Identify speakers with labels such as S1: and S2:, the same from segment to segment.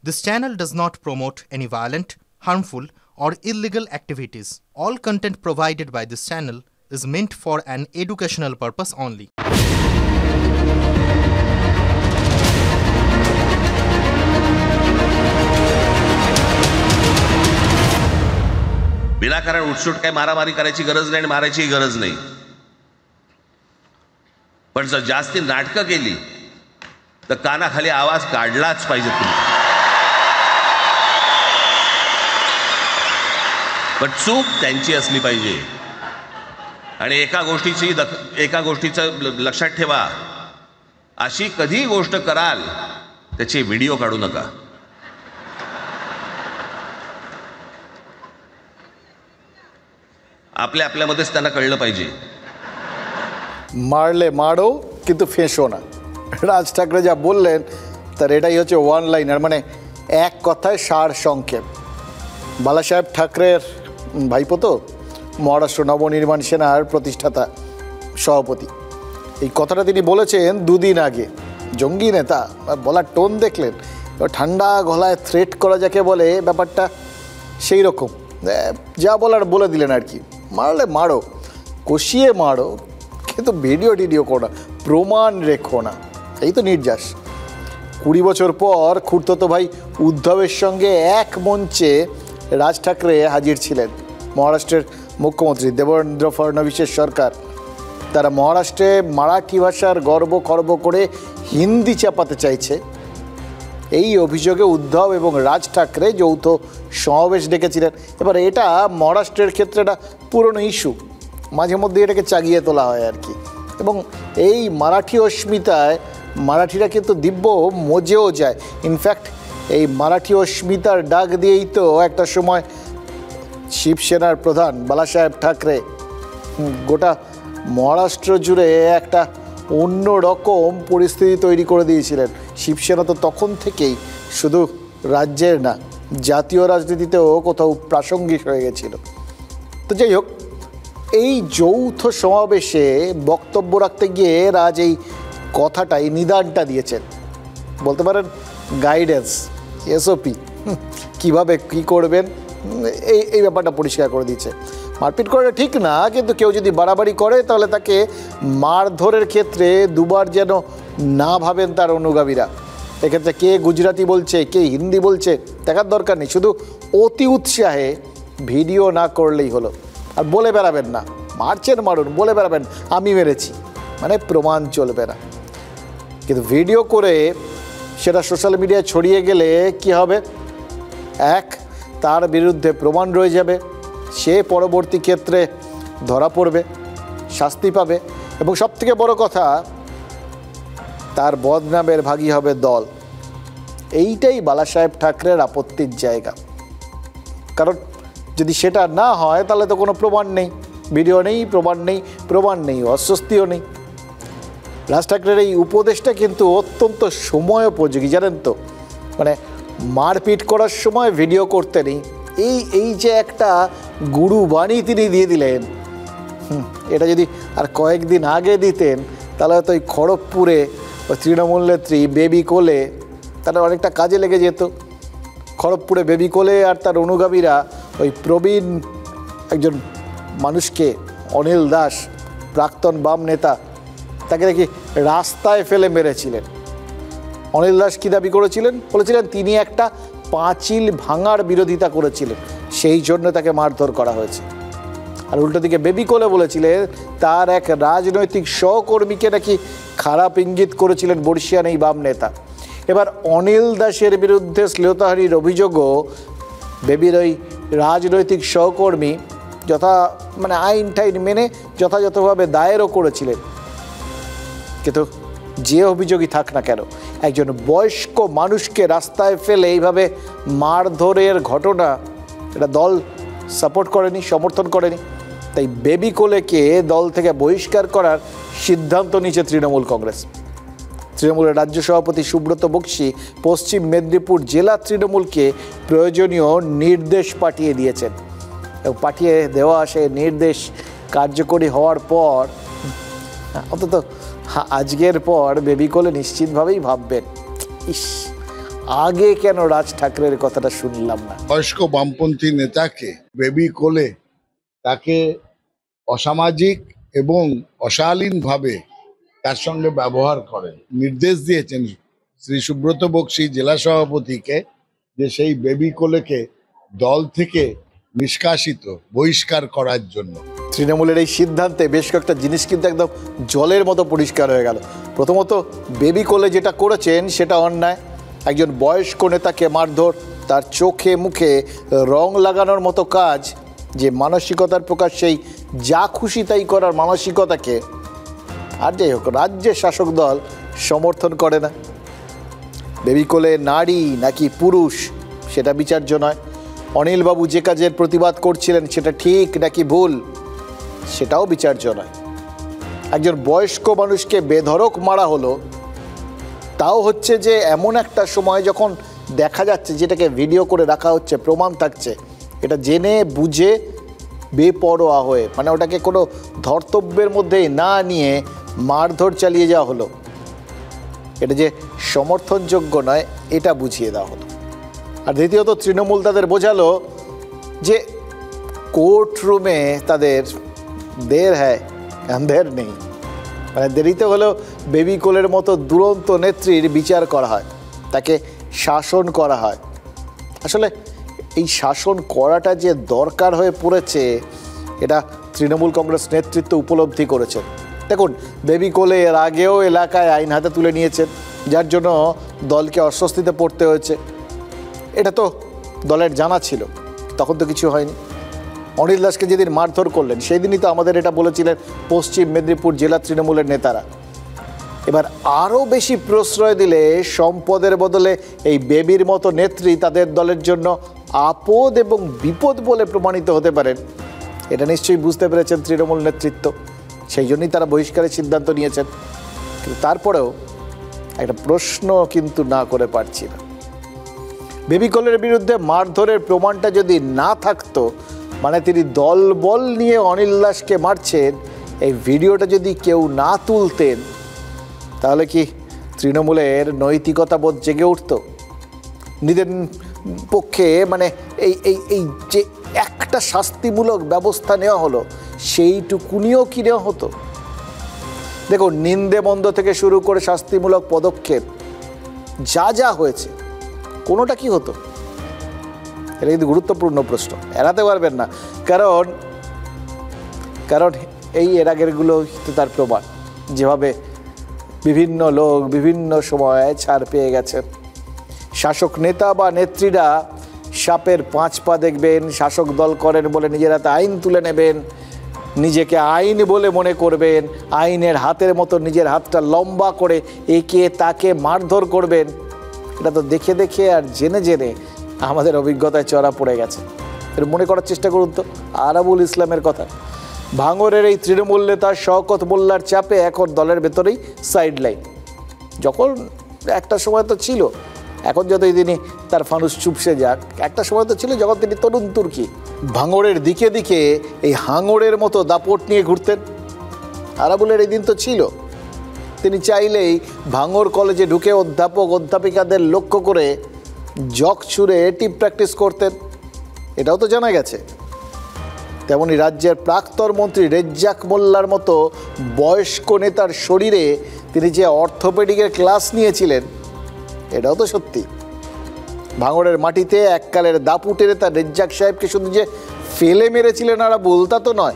S1: This channel does not promote any violent, harmful, or illegal activities. All content provided by this channel is meant for an educational purpose only.
S2: विनाकारण उठसूट काय मारामारी करायची गरज नाही आणि मारायची गरज नाही. पण जर जास्ती नाटकं केली तर कानाखाली आवाज काढलाच पाहिजे तुम्ही. पण चूक त्यांची असली पाहिजे. आणि एका गोष्टीचं लक्षात ठेवा, अशी कधी गोष्ट कराल त्याचे व्हिडिओ काढू नका. आपल्यामध्येच त्यांना कळलं पाहिजे.
S3: মারলে মারো কিন্তু ফেঁসো না। রাজ ঠাকরে যা বললেন তার এটাই হচ্ছে ওয়ান লাইনার, মানে এক কথায় সার সংক্ষেপ। বালাসাহেব ঠাকরের ভাইপো তো, মহারাষ্ট্র নবনির্মাণ সেনার প্রতিষ্ঠাতা সভাপতি। এই কথাটা তিনি বলেছেন দুদিন আগে। জঙ্গি নেতা বলার টোন দেখলেন, ঠান্ডা গলায় থ্রেট করা যাকে বলে, ব্যাপারটা সেই রকম। যা বলার বলে দিলেন আর কি। মারলে মারো, কষিয়ে মারো, কিন্তু ভিডিও টিডিও করো না, প্রমাণ রেখো না, এই তো নির্যাস। 20 বছর পর খুড়তো ভাই উদ্ধবের সঙ্গে এক মঞ্চে রাজ ঠাকরে হাজির ছিলেন। মহারাষ্ট্রের মুখ্যমন্ত্রী দেবেন্দ্র ফডনবিসের সরকার, তারা মহারাষ্ট্রে মারাঠি ভাষার গর্ব করে হিন্দি চাপাতে চাইছে। এই অভিযোগে উদ্ধব এবং রাজ ঠাকরে যৌথ সমাবেশ ডেকেছিলেন। এবার এটা মহারাষ্ট্রের ক্ষেত্রে একটা পুরনো ইস্যু, মাঝে মধ্যে এটাকে চাগিয়ে তোলা হয় আর কি। এবং এই মারাঠি অস্মিতায় মারাঠিরা কিন্তু দিব্য মজেও যায়। ইনফ্যাক্ট এই মারাঠি অস্মিতার ডাক দিয়েই তো একটা সময় শিবসেনার প্রধান বালাসাহেব ঠাকরে গোটা মহারাষ্ট্র জুড়ে একটা অন্য রকম পরিস্থিতি তৈরি করে দিয়েছিলেন। শিবসেনা তো তখন থেকেই শুধু রাজ্যের না, জাতীয় রাজনীতিতেও কোথাও প্রাসঙ্গিক হয়ে গেছিল। তো যাই হোক, এই যৌথ সমাবেশে বক্তব্য রাখতে গিয়ে রাজ এই কথাটাই নিদানটা দিয়েছেন, বলতে পারেন গাইডেন্স, এসওপি, কীভাবে কী করবেন এই ব্যাপারটা পরিষ্কার করে দিচ্ছে। মারপিট করাটা ঠিক না, কিন্তু কেউ যদি বাড়াবাড়ি করে তাহলে তাকে মারধরের ক্ষেত্রে দুবার যেন না ভাবেন তার অনুগামীরা। এক্ষেত্রে কে গুজরাটি বলছে, কে হিন্দি বলছে দেখার দরকার নেই, শুধু অতি উৎসাহে ভিডিও না করলেই হলো। আর বলে বেড়াবেন না, মারছেন মারুন, বলে বেড়াবেন আমি মেরেছি, মানে প্রমাণ চলবে না। কিন্তু ভিডিও করে সেটা সোশ্যাল মিডিয়ায় ছড়িয়ে গেলে কি হবে? এক, তার বিরুদ্ধে প্রমাণ রয়ে যাবে, সে পরবর্তী ক্ষেত্রে ধরা পড়বে, শাস্তি পাবে, এবং সবথেকে বড় কথা, তার বদনামের ভাগী হবে দল। এইটাই বালাসাহেব ঠাকরের আপত্তির জায়গা। কারণ যদি সেটা না হয় তাহলে তো কোনো প্রমাণ নেই, ভিডিও নেই, প্রমাণ নেই, অস্বস্তিও নেই। রাজ ঠাকরের এই উপদেশটা কিন্তু অত্যন্ত সময়োপযোগী, জানেন তো। মানে মারপিট করার সময় ভিডিও করতে নেই, এই যে একটা গুরু বাণী তিনি দিয়ে দিলেন, এটা যদি আর কয়েকদিন আগে দিতেন তাহলে হয়তো ওই খড়গপুরে ওই তৃণমূল নেত্রী বেবি কোলে তারা অনেকটা কাজে লেগে যেত। খড়গপুরে বেবি কোলে আর তার অনুগামীরা ওই প্রবীণ একজন মানুষকে, অনিল দাস, প্রাক্তন বাম নেতা, তাকে নাকি রাস্তায় ফেলে মেরেছিলেন। অনিল দাস কী দাবি করেছিলেন? বলেছিলেন তিনি একটা পাঁচিল ভাঙার বিরোধিতা করেছিলেন, সেই জন্য তাকে মারধর করা হয়েছে। আর উল্টো দিকে বেবি কোলে বলেছিলেন তার এক রাজনৈতিক সহকর্মীকে নাকি খারাপ ইঙ্গিত করেছিলেন বর্ষিয়ান এই বাম নেতা। এবার অনিল দাসের বিরুদ্ধে শ্লীলতাহানির অভিযোগও বেবির ওই রাজনৈতিক সহকর্মী মানে আইন টাইন মেনে যথাযথভাবে দায়েরও করেছিলেন। কিন্তু যে অভিযোগই থাক না কেন, একজন বয়স্ক মানুষকে রাস্তায় ফেলে এইভাবে মারধরের ঘটনা, এটা দল সাপোর্ট করেনি, সমর্থন করেনি। তাই বেবি কোলেকে দল থেকে বহিষ্কার করার সিদ্ধান্ত নিয়েছে তৃণমূল কংগ্রেস। তৃণমূলের রাজ্য সভাপতি সুব্রত বক্সী পশ্চিম মেদিনীপুর জেলা তৃণমূলকে প্রয়োজনীয় নির্দেশ পাঠিয়ে দিয়েছেন, এবং পাঠিয়ে দেওয়া সেই নির্দেশ কার্যকরী হওয়ার পর অন্তত আজকের পর বেবি কোলে নিশ্চিতভাবেই ভাববেন, ইস আগে কেন রাজ ঠাকরের কথাটা শুনলাম না?
S4: বয়স্ক বামপন্থী নেতাকে বেবি কোলে তাকে অসামাজিক এবং অশালীনভাবে তার সঙ্গে ব্যবহার করেন, নির্দেশ দিয়েছেন শ্রী সুব্রত বক্সী জেলা সভাপতিকে যে সেই বেবি কোলেকে দল থেকে নিষ্কাশিত বহিষ্কার করার জন্য।
S3: তৃণমূলের এই সিদ্ধান্তে বেশ কয়েকটা জিনিস কিন্তু একদম জলের মতো পরিষ্কার হয়ে গেল। প্রথমত, বেবি কোলে যেটা করেছেন সেটা অন্যায়। একজন বয়স্ক নেতাকে মারধর, তার চোখে মুখে রং লাগানোর মতো কাজ, যে মানসিকতার প্রকাশ, সেই যা খুশি তাই করার মানসিকতাকে আর যাই হোক রাজ্যের শাসক দল সমর্থন করে না। বেবি কোলে নারী নাকি পুরুষ সেটা বিচার্য নয়। অনিলবাবু যে কাজের প্রতিবাদ করছিলেন সেটা ঠিক নাকি ভুল সেটাও বিচার্য নয়। একজন বয়স্ক মানুষকে বেধড়ক মারা হলো, তাও হচ্ছে যে এমন একটা সময় যখন দেখা যাচ্ছে যেটাকে ভিডিও করে রাখা হচ্ছে, প্রমাণ থাকছে, এটা জেনে বুঝে বেপরোয়া হয়ে, মানে ওটাকে কোনো ধর্তব্যের মধ্যে না নিয়ে মারধর চালিয়ে যাওয়া হলো। এটা যে সমর্থনযোগ্য নয় এটা বুঝিয়ে দেওয়া হলো। আর দ্বিতীয়ত, তৃণমূল তাদের বোঝালো যে কোর্ট রুমে তাদের দের হ্যায় আন্ধের নেই, মানে দেরিতে হলেও বেবি কোলের মতো দুরন্ত নেত্রীর বিচার করা হয়, তাকে শাসন করা হয়। আসলে এই শাসন করাটা যে দরকার হয়ে পড়েছে এটা তৃণমূল কংগ্রেস নেতৃত্ব উপলব্ধি করেছেন। দেখুন, বেবি কোলে এর আগেও এলাকায় আইন হাতে তুলে নিয়েছেন, যার জন্য দলকে অস্বস্তিতে পড়তে হয়েছে। এটা তো দলের জানা ছিল, তখন তো কিছু হয়নি। অনিল দাসকে যেদিন মারধর করলেন সেই দিনই তো আমাদের এটা বলেছিলেন পশ্চিম মেদিনীপুর জেলা তৃণমূলের নেতারা। এবার আরও বেশি প্রশ্রয় দিলে সম্পদের বদলে এই বেবির মতো নেত্রী তাদের দলের জন্য আপদ এবং বিপদ বলে প্রমাণিত হতে পারেন, এটা নিশ্চয়ই বুঝতে পেরেছেন তৃণমূল নেতৃত্ব। সেই জন্যই তারা বহিষ্কারের সিদ্ধান্ত নিয়েছেন। কিন্তু তারপরেও একটা প্রশ্ন কিন্তু না করে পারছি না, বেবি কোলের বিরুদ্ধে মারধরের প্রমাণটা যদি না থাকতো, মানে তিনি দলবল নিয়ে অনিল দাসকে মারছেন, এই ভিডিওটা যদি কেউ না তুলতেন, তাহলে কি তৃণমূলের নৈতিকতাবোধ জেগে উঠত? নিজের পক্ষে মানে এই এই এই যে একটা শাস্তিমূলক ব্যবস্থা নেওয়া হলো সেইটুকুনিও কি নেওয়া হতো? দেখুন, নিন্দে বন্ধ থেকে শুরু করে শাস্তিমূলক পদক্ষেপ যা যা হয়েছে কোনোটা কি হতো? এটা কিন্তু গুরুত্বপূর্ণ প্রশ্ন, এড়াতে পারবেন না। কারণ এই এর আগেরগুলো তার প্রমাণ, যেভাবে বিভিন্ন লোক বিভিন্ন সময়ে ছাড় পেয়ে গেছেন। শাসক নেতা বা নেত্রীরা সাপের 5 পা দেখবেন, শাসক দল করেন বলে নিজের হাতে আইন তুলে নেবেন, নিজেকে আইন বলে মনে করবেন, আইনের হাতের মতো নিজের হাতটা লম্বা করে একে তাকে মারধর করবেন। এটা তো দেখে দেখে আর জেনে জেনে আমাদের অভিজ্ঞতায় চড়া পড়ে গেছে। এর মনে করার চেষ্টা করুন তো আরাবুল ইসলামের কথা। ভাঙরের এই তৃণমূল নেতা শওকত মোল্লার চাপে এখন দলের ভেতরেই সাইড লাইন। যখন একটা সময় তো ছিল, এখন যতই তিনি তার ফানুস চুপসে যাক, একটা সময় তো ছিল যখন তিনি তরুণ তুর্কি ভাঙরের দিকে দিকে এই হাঙরের মতো দাপট নিয়ে ঘুরতেন। আরাবুলের এই দিন তো ছিল, তিনি চাইলেই ভাঙর কলেজে ঢুকে অধ্যাপক অধ্যাপিকাদের লক্ষ্য করে জক ছুঁড়ে টিপ প্র্যাকটিস করতেন, এটাও তো জানা গেছে। তেমনি রাজ্যের প্রাক্তন মন্ত্রী রেজ্জাক মোল্লার মতো বয়স্ক নেতার শরীরে তিনি যে অর্থোপেডিকের ক্লাস নিয়েছিলেন এটাও তো সত্যি। ভাঙড়ের মাটিতে এককালের দাপুটে নেতা রেজ্জাক সাহেবকে শুধু যে ফেলে মেরেছিলেন আরাবুল তা তো নয়,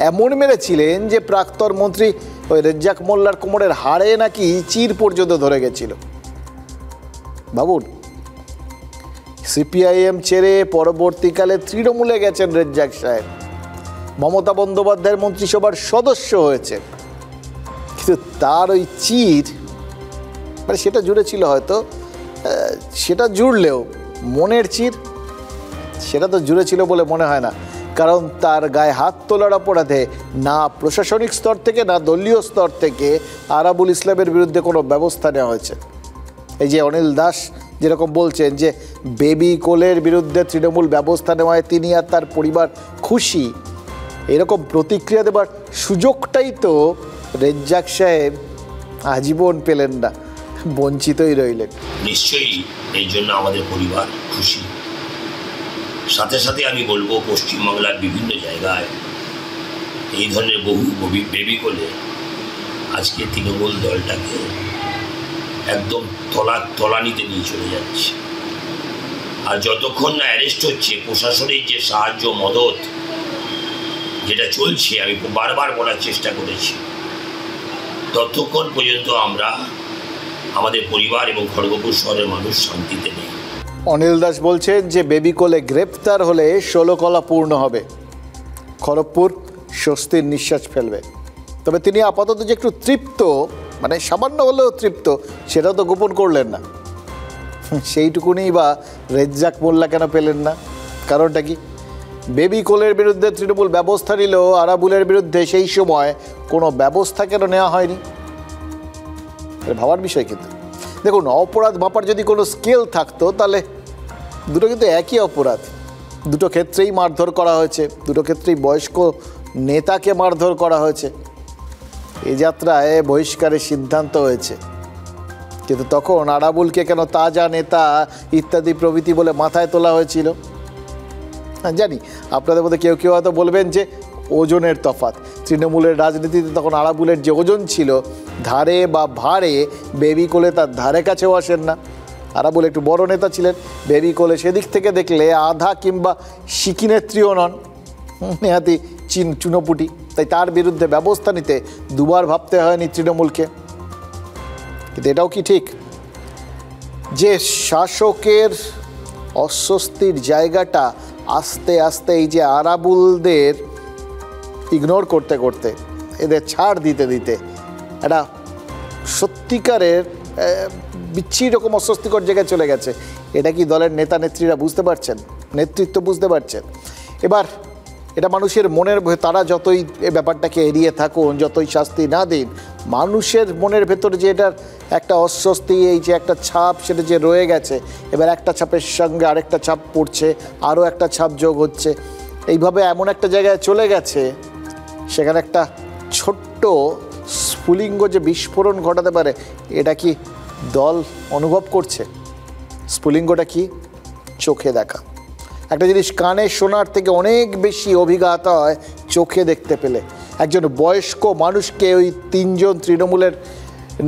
S3: এমন মেরেছিলেন যে প্রাক্তন মন্ত্রী ওই রেজ্জাক মোল্লার কোমরের হাড়ে নাকি চির পর্যন্ত ধরে গেছিল। ভাবুন, সিপিআইএম ছেড়ে পরবর্তীকালে তৃণমূলে গেছেন রেজ্জাক সাহেব, মমতা বন্দ্যোপাধ্যায়ের মন্ত্রিসভার সদস্য হয়েছেন, কিন্তু তার ওই চির মানে সেটা জুড়ে ছিল হয়তো, সেটা জুড়লেও মনের চির সেটা তো জুড়ে ছিল বলে মনে হয় না। কারণ তার গায়ে হাত তোলার অপরাধে না প্রশাসনিক স্তর থেকে না দলীয় স্তর থেকে আরাবুল ইসলামের বিরুদ্ধে কোনো ব্যবস্থা নেওয়া হয়েছে। এই যে অনিল দাস যেরকম বলছেন যে বেবি কোলের বিরুদ্ধে তৃণমূল ব্যবস্থা নেওয়ায় তিনি আর তার পরিবার খুশি, এরকম প্রতিক্রিয়া দেবার সুযোগটাই তো রেজ্জাক সাহেব আজীবন পেলেন না। বঞ্চিতই রইলেন।
S5: নিশ্চয়ই এই জন্য আমাদের পরিবার খুশি। সাথে সাথে আমি বলবো, পশ্চিমবাংলার বিভিন্ন জায়গায় এই ধরনের বহু বেবি কোলে আজকে তৃণমূল দলটাকে একদম তলানিতে নিয়ে চলে যাচ্ছে। আর যতক্ষণ না অ্যারেস্ট হচ্ছে, প্রশাসনের যে সাহায্য মদত যেটা চলছে, আমি বারবার বলার চেষ্টা করেছি, ততক্ষণ পর্যন্ত আমরা, আমাদের পরিবার এবং খড়গপুর শহরের মানুষ শান্তিতে নেই।
S3: অনিল দাস বলছেন যে বেবি কোলে গ্রেপ্তার হলে 16 কলা পূর্ণ হবে, খড়গপুর স্বস্তির নিঃশ্বাস ফেলবে। তবে তিনি আপাতত যে একটু তৃপ্ত, মানে সামান্য হলেও তৃপ্ত, সেটাও তো গোপন করলেন না। সেইটুকুনি বা রেজ্জাক মোল্লা কেন পেলেন না? কারণটা কি? বেবি কোলের বিরুদ্ধে তৃণমূল ব্যবস্থা নিলেও আরাবুলের বিরুদ্ধে সেই সময় কোনো ব্যবস্থা কেন নেওয়া হয়নি? ভাবার বিষয়। কিন্তু দেখুন, অপরাধ মাপার যদি কোনো স্কেল থাকতো তাহলে দুটো কিন্তু একই অপরাধ, দুটো ক্ষেত্রেই মারধর করা হয়েছে, দুটো ক্ষেত্রেই বয়স্ক নেতাকে মারধর করা হয়েছে। এই যাত্রায় বহিষ্কারের সিদ্ধান্ত হয়েছে, কিন্তু তখন আরাবুলকে কেন তাজা নেতা ইত্যাদি প্রভৃতি বলে মাথায় তোলা হয়েছিল? জানি আপনাদের মধ্যে কেউ কেউ হয়তো বলবেন যে ওজনের তফাৎ। তৃণমূলের রাজনীতিতে তখন আরাবুলের যে ওজন ছিল, ধারে বা ভারে বেবি কোলে তার ধারে কাছেও আসেন না। আরাবুল একটু বড় নেতা ছিলেন, বেবি কোলে সেদিক থেকে দেখলে আধা কিংবা শিকিনেত্রীও নন, নেহাতি চুনোপুটি। তাই তার বিরুদ্ধে ব্যবস্থা নিতে দুবার ভাবতে হয়নি তৃণমূলকে। কিন্তু এটাও কি ঠিক যে শাসকের অস্বস্তির জায়গাটা আস্তে আস্তে এই যে আরাবুলদের ইগনোর করতে করতে, এদের ছাড় দিতে দিতে একটা সত্যিকারের বিচ্ছিন্ন রকম অস্বস্তিকর জায়গায় চলে গেছে? এটা কি দলের নেতা নেত্রীরা বুঝতে পারছেন? নেতৃত্ব বুঝতে পারছেন? এবার এটা মানুষের মনের, তারা যতই এ ব্যাপারটাকে এড়িয়ে থাকুন, যতই শাস্তি না দিন, মানুষের মনের ভেতরে যে এটার একটা অস্বস্তি, এই যে একটা ছাপ, সেটা যে রয়ে গেছে, এবার একটা ছাপের সঙ্গে আরেকটা ছাপ পড়ছে, আরও একটা ছাপ যোগ হচ্ছে, এইভাবে এমন একটা জায়গায় চলে গেছে সেখানে একটা ছোট্ট স্ফুলিঙ্গ যে বিস্ফোরণ ঘটাতে পারে, এটা কি দল অনুভব করছে? স্ফুলিঙ্গটা কি? চোখে দেখা। একটা জিনিস কানে শোনার থেকে অনেক বেশি অভিজ্ঞত হয় চোখে দেখতে পেলে। একজন বয়স্ক মানুষকে ওই 3 জন তৃণমূলের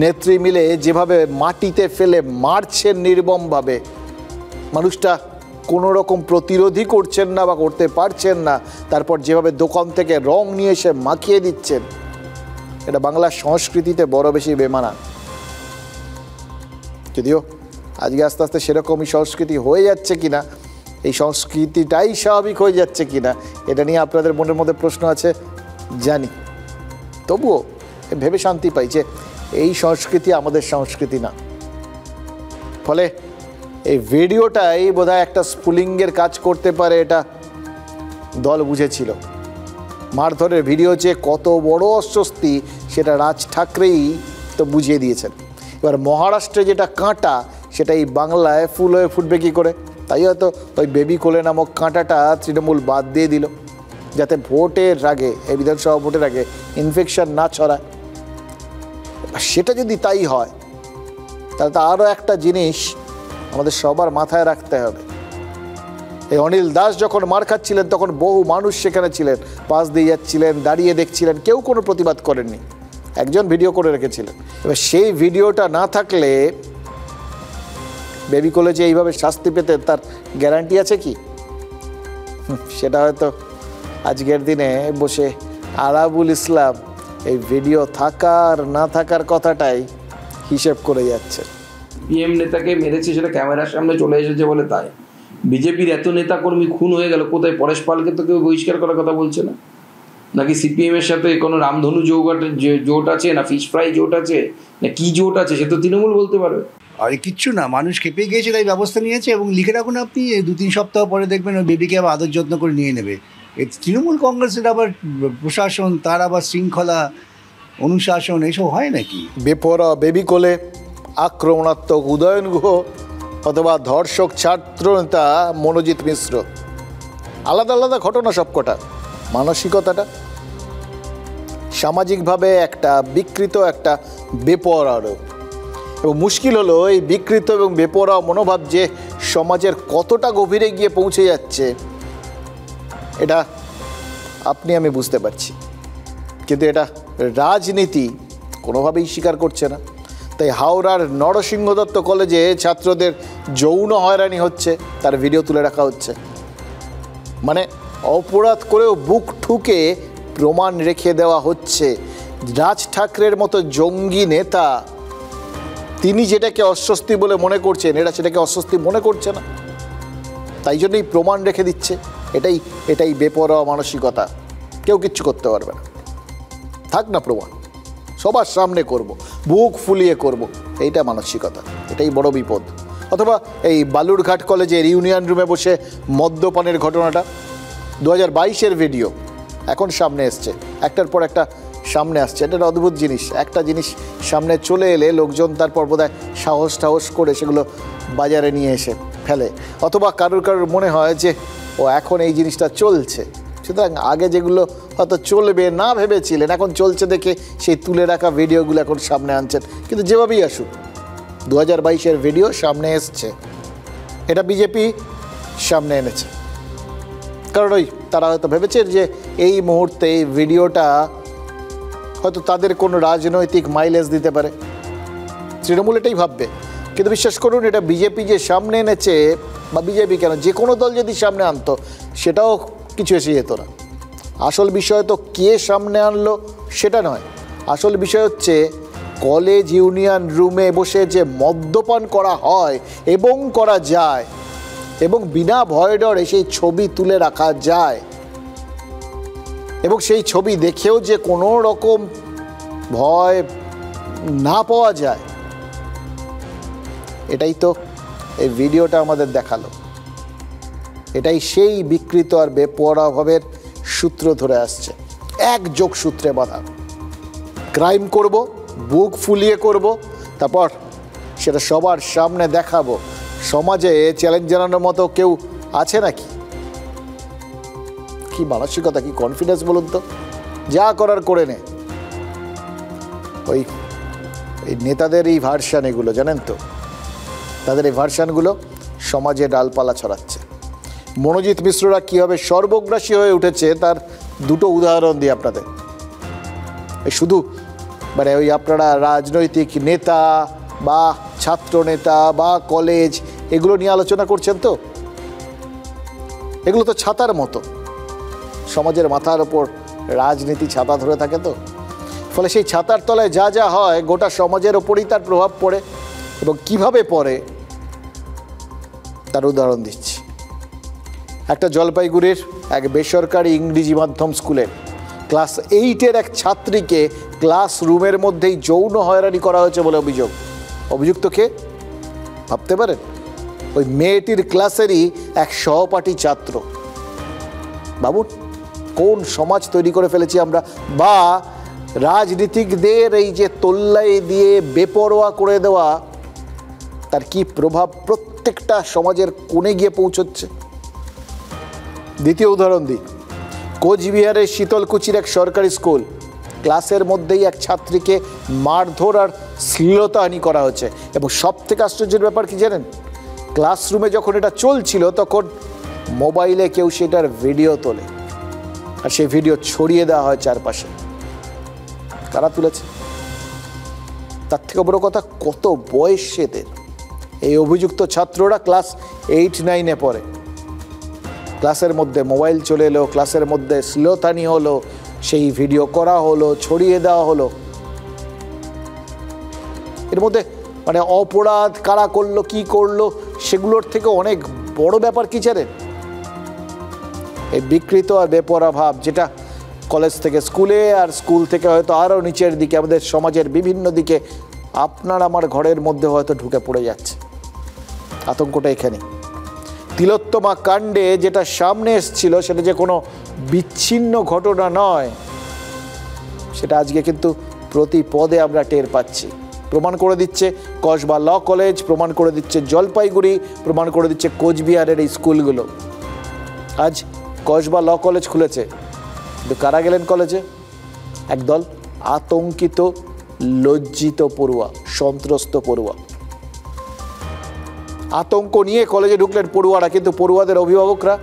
S3: নেত্রী মিলে যেভাবে মাটিতে ফেলে মারছেন নির্মমভাবে, মানুষটা কোনো রকম প্রতিরোধই করছেন না বা করতে পারছেন না, তারপর যেভাবে দোকান থেকে রং নিয়ে এসে মাখিয়ে দিচ্ছেন, এটা বাংলার সংস্কৃতিতে বড় বেশি বেমানান। যদিও আজকে আস্তে আস্তে সেরকমই সংস্কৃতি হয়ে যাচ্ছে কিনা, এই সংস্কৃতিটাই স্বাভাবিক হয়ে যাচ্ছে কিনা, এটা নিয়ে আপনাদের মনের মধ্যে প্রশ্ন আছে জানি। তবুও ভেবে শান্তি পাই যে এই সংস্কৃতি আমাদের সংস্কৃতি না। ফলে এই ভিডিওটাই বোধহয় একটা স্ফুলিঙ্গের কাজ করতে পারে, এটা দল বুঝেছিল। মারধরের ভিডিও যে কত বড় অস্বস্তি সেটা রাজ ঠাকরেই তো বুঝিয়ে দিয়েছেন। এবার মহারাষ্ট্রে যেটা কাঁটা, সেটা এই বাংলায় ফুল হয়ে ফুটবে কী করে? তাই হয়তো ওই বেবি কোলে নামক কাঁটাটা তৃণমূল বাদ দিয়ে দিল, যাতে ভোটের আগে, এই বিধানসভা ভোটের আগে ইনফেকশন না ছড়ায়। সেটা যদি তাই হয়, তাহলে তো আরও একটা জিনিস আমাদের সবার মাথায় রাখতে হবে। এই অনিল দাস যখন মার খাচ্ছিলেন, তখন বহু মানুষ সেখানে ছিলেন, পাশ দিয়ে যাচ্ছিলেন, দাঁড়িয়ে দেখছিলেন, কেউ কোনো প্রতিবাদ করেননি। একজন ভিডিও করে রেখেছিলেন। এবার সেই ভিডিওটা না থাকলে বেবি কোলে যে এইভাবে শাস্তি পেতে তার গ্যারান্টি আছে কি? সেটা হয়তো আজকের দিনে বসে আরাবুল ইসলাম এই ভিডিও থাকার না থাকার কথাটাই হিসেব করে যাচ্ছে।
S6: পিএম নেতাকে মেরেছে, সেটা ক্যামেরার সামনে চলে এসেছে বলে তাই। বিজেপির এত নেতাকর্মী খুন হয়ে গেল, কোথায়? পরেশ পালকে তো কেউ বহিষ্কার করার কথা বলছে না। নাকি সিপিএমের সাথে কোনো রামধনু জোট আছে, না ফিশ ফ্রাই জোট আছে, না কি জোট আছে, সে তো তৃণমূল বলতে পারবে।
S7: আর কিচ্ছু না, মানুষ খেপে গিয়েছে তাই ব্যবস্থা নিয়েছে। এবং লিখে রাখুন, আপনি 2-3 সপ্তাহ পরে দেখবেন ওই বেবিকে আবার আদর যত্ন করে নিয়ে নেবে। এই তৃণমূল কংগ্রেসের আবার প্রশাসন, তার আবার শৃঙ্খলা, অনুশাসন, এইসব হয় নাকি?
S3: বেপরোয়া বেবি কোলে আক্রমণাত্মক উদয়ন গুহ অথবা ধর্ষক ছাত্রনেতা মনোজিৎ মিশ্র, আলাদা আলাদা ঘটনা সবকটা। মানসিকতাটা সামাজিকভাবে একটা বিকৃত, একটা বেপরোয়া রূপ। এবং মুশকিল হলো এই বিকৃত এবং বেপরোয়া মনোভাব যে সমাজের কতটা গভীরে গিয়ে পৌঁছে যাচ্ছে এটা আপনি আমি বুঝতে পারছি, কিন্তু এটা রাজনীতি কোনোভাবেই স্বীকার করছে না। তাই হাওড়ার নরসিংহ দত্ত কলেজে ছাত্রদের যৌন হয়রানি হচ্ছে, তার ভিডিও তুলে রাখা হচ্ছে। মানে অপরাধ করেও বুক ঠুকে প্রমাণ রেখে দেওয়া হচ্ছে। রাজ ঠাকরের মতো জঙ্গি নেতা তিনি যেটাকে অস্বস্তি বলে মনে করছেন, এরা সেটাকে অস্বস্তি মনে করছে না, তাই জন্যই প্রমাণ রেখে দিচ্ছে। এটাই বেপরোয়া মানসিকতা। কেউ কিচ্ছু করতে পারবে না, থাক না প্রমাণ, সবার সামনে করব, বুক ফুলিয়ে করব, এইটা মানসিকতা, এটাই বড় বিপদ। অথবা এই বালুরঘাট কলেজের ইউনিয়ন রুমে বসে মদ্যপানের ঘটনাটা 2022-এর ভিডিও এখন সামনে এসছে, একটার পর একটা সামনে আসছে। এটা অদ্ভুত জিনিস, একটা জিনিস সামনে চলে এলে লোকজন তারপর বোধহয় সাহস করে সেগুলো বাজারে নিয়ে এসে ফেলে, অথবা কারোর মনে হয় যে ও এখন এই জিনিসটা চলছে, সুতরাং আগে যেগুলো হয়তো চলবে না ভেবেছিলেন এখন চলছে দেখে সেই তুলে রাখা ভিডিওগুলো এখন সামনে আনছেন। কিন্তু যেভাবেই আসুক 2022-এর ভিডিও সামনে এসছে, এটা বিজেপি সামনে এনেছে, কারণ তারা হয়তো ভেবেছেন যে এই মুহূর্তে এই ভিডিওটা হয়তো তাদের কোনো রাজনৈতিক মাইলেজ দিতে পারে, তৃণমূল এটাই ভাববে। কিন্তু বিশ্বাস করুন, এটা বিজেপি যে সামনে এনেছে, বা বিজেপি কেন যে কোনো দল যদি সামনে আনতো সেটাও কিছু এসে যেত না। আসল বিষয় তো কে সামনে আনলো সেটা নয়, আসল বিষয় হচ্ছে কলেজ ইউনিয়ন রুমে বসে যে মদ্যপান করা হয় এবং করা যায়, এবং বিনা ভয় ডরে সেই ছবি তুলে রাখা যায়, এবং সেই ছবি দেখেও যে কোনো রকম ভয় না পাওয়া যায়, এটাই তো এই ভিডিওটা আমাদের দেখালো। এটাই সেই বিকৃত আর বেপরোয়া ভাবের সূত্র ধরে আসছে, এক যোগসূত্রে বাঁধা। ক্রাইম করব, বুক ফুলিয়ে করব, তারপর সেটা সবার সামনে দেখাবো। সমাজে চ্যালেঞ্জ জানানোর মতো কেউ আছে নাকি? কি মানসিকতা, কি কনফিডেন্স বলুন তো? যা করার করে নে। ওই নেতাদের এই ভার্সান, এগুলো জানেন তো, তাদের এই ভার্সানগুলো সমাজে ডালপালা ছড়াচ্ছে। মনোজিৎ মিশ্ররা কীভাবে সর্বগ্রাসী হয়ে উঠেছে তার দুটো উদাহরণ দিই আপনাদের। শুধু মানে ওই আপনারা রাজনৈতিক নেতা বা ছাত্র নেতা বা কলেজ এগুলো নিয়ে আলোচনা করছেন তো, এগুলো তো ছাতার মতো, সমাজের মাথার ওপর রাজনীতি ছাতা ধরে থাকে তো, ফলে সেই ছাতার তলায় যা যা হয় গোটা সমাজের ওপরই তার প্রভাব পড়ে। এবং কিভাবে পড়ে তার উদাহরণ দিচ্ছি। একটা জলপাইগুড়ির এক বেসরকারি ইংরেজি মাধ্যম স্কুলের ক্লাস 8-এর এক ছাত্রীকে ক্লাসরুমের মধ্যেই যৌন হয়রানি করা হয়েছে বলে অভিযোগ। অভিযুক্ত কে ভাবতে পারেন? ওই মেয়েটির ক্লাসেরই এক সহপাঠী ছাত্র। বাবু, কোন সমাজ তৈরি করে ফেলেছি আমরা? বা রাজনীতিকদের এই যে তোল্লাই দিয়ে বেপরোয়া করে দেওয়া, তার কি প্রভাব প্রত্যেকটা সমাজের কোণে গিয়ে পৌঁছচ্ছে। দ্বিতীয় উদাহরণ দিই, কোচবিহারের শীতলকুচির এক সরকারি স্কুল, ক্লাসের মধ্যেই এক ছাত্রীকে মারধর আর শ্লীলতাহানি করা হয়েছে। এবং সব থেকে আশ্চর্যের ব্যাপার কি জানেন? ক্লাসরুমে যখন এটা চলছিল তখন মোবাইলে কেউ সেটার ভিডিও তোলে, আর সেই ভিডিও ছড়িয়ে দেওয়া হয় চারপাশে। কারা তুলেছে? তার থেকে বড় কথা, কত বয়স এদের? এই অভিযুক্ত ছাত্ররা ক্লাস 8-9-এ পড়ে। ক্লাসের মধ্যে মোবাইল চলে এলো, ক্লাসের মধ্যে শ্লীলতাহানি হলো, সেই ভিডিও করা হলো, ছড়িয়ে দেওয়া হলো। এর মধ্যে মানে অপরাধ কারা করলো, কি করলো, সেগুলোর থেকে অনেক বড় ব্যাপার কি জানেন? এই বিকৃত আর বেপরোয়া ভাব, যেটা কলেজ থেকে স্কুলে আর স্কুল থেকে হয়তো আরও নিচের দিকে আমাদের সমাজের বিভিন্ন দিকে আপনার আমার ঘরের মধ্যে হয়তো ঢুকে পড়ে যাচ্ছে। আতঙ্কটা এখানে। তিলোত্তমা কাণ্ডে যেটা সামনে এসেছিল সেটা যে কোনো বিচ্ছিন্ন ঘটনা নয়, সেটা আজকে কিন্তু প্রতি পদে আমরা টের পাচ্ছি। প্রমাণ করে দিচ্ছে কসবা ল কলেজ, প্রমাণ করে দিচ্ছে জলপাইগুড়ি, প্রমাণ করে দিচ্ছে কোচবিহারের এই স্কুলগুলো। আজ কসবা ল কলেজ খুলেছে, কিন্তু কারা গেলেন কলেজে? একদল আতঙ্কিত লজ্জিত পড়ুয়া, সন্ত্রস্ত পড়ুয়া। আতঙ্ক নিয়ে কলেজে ঢুকলেন পড়ুয়ারা, কিন্তু পড়ুয়াদের অভিভাবকরা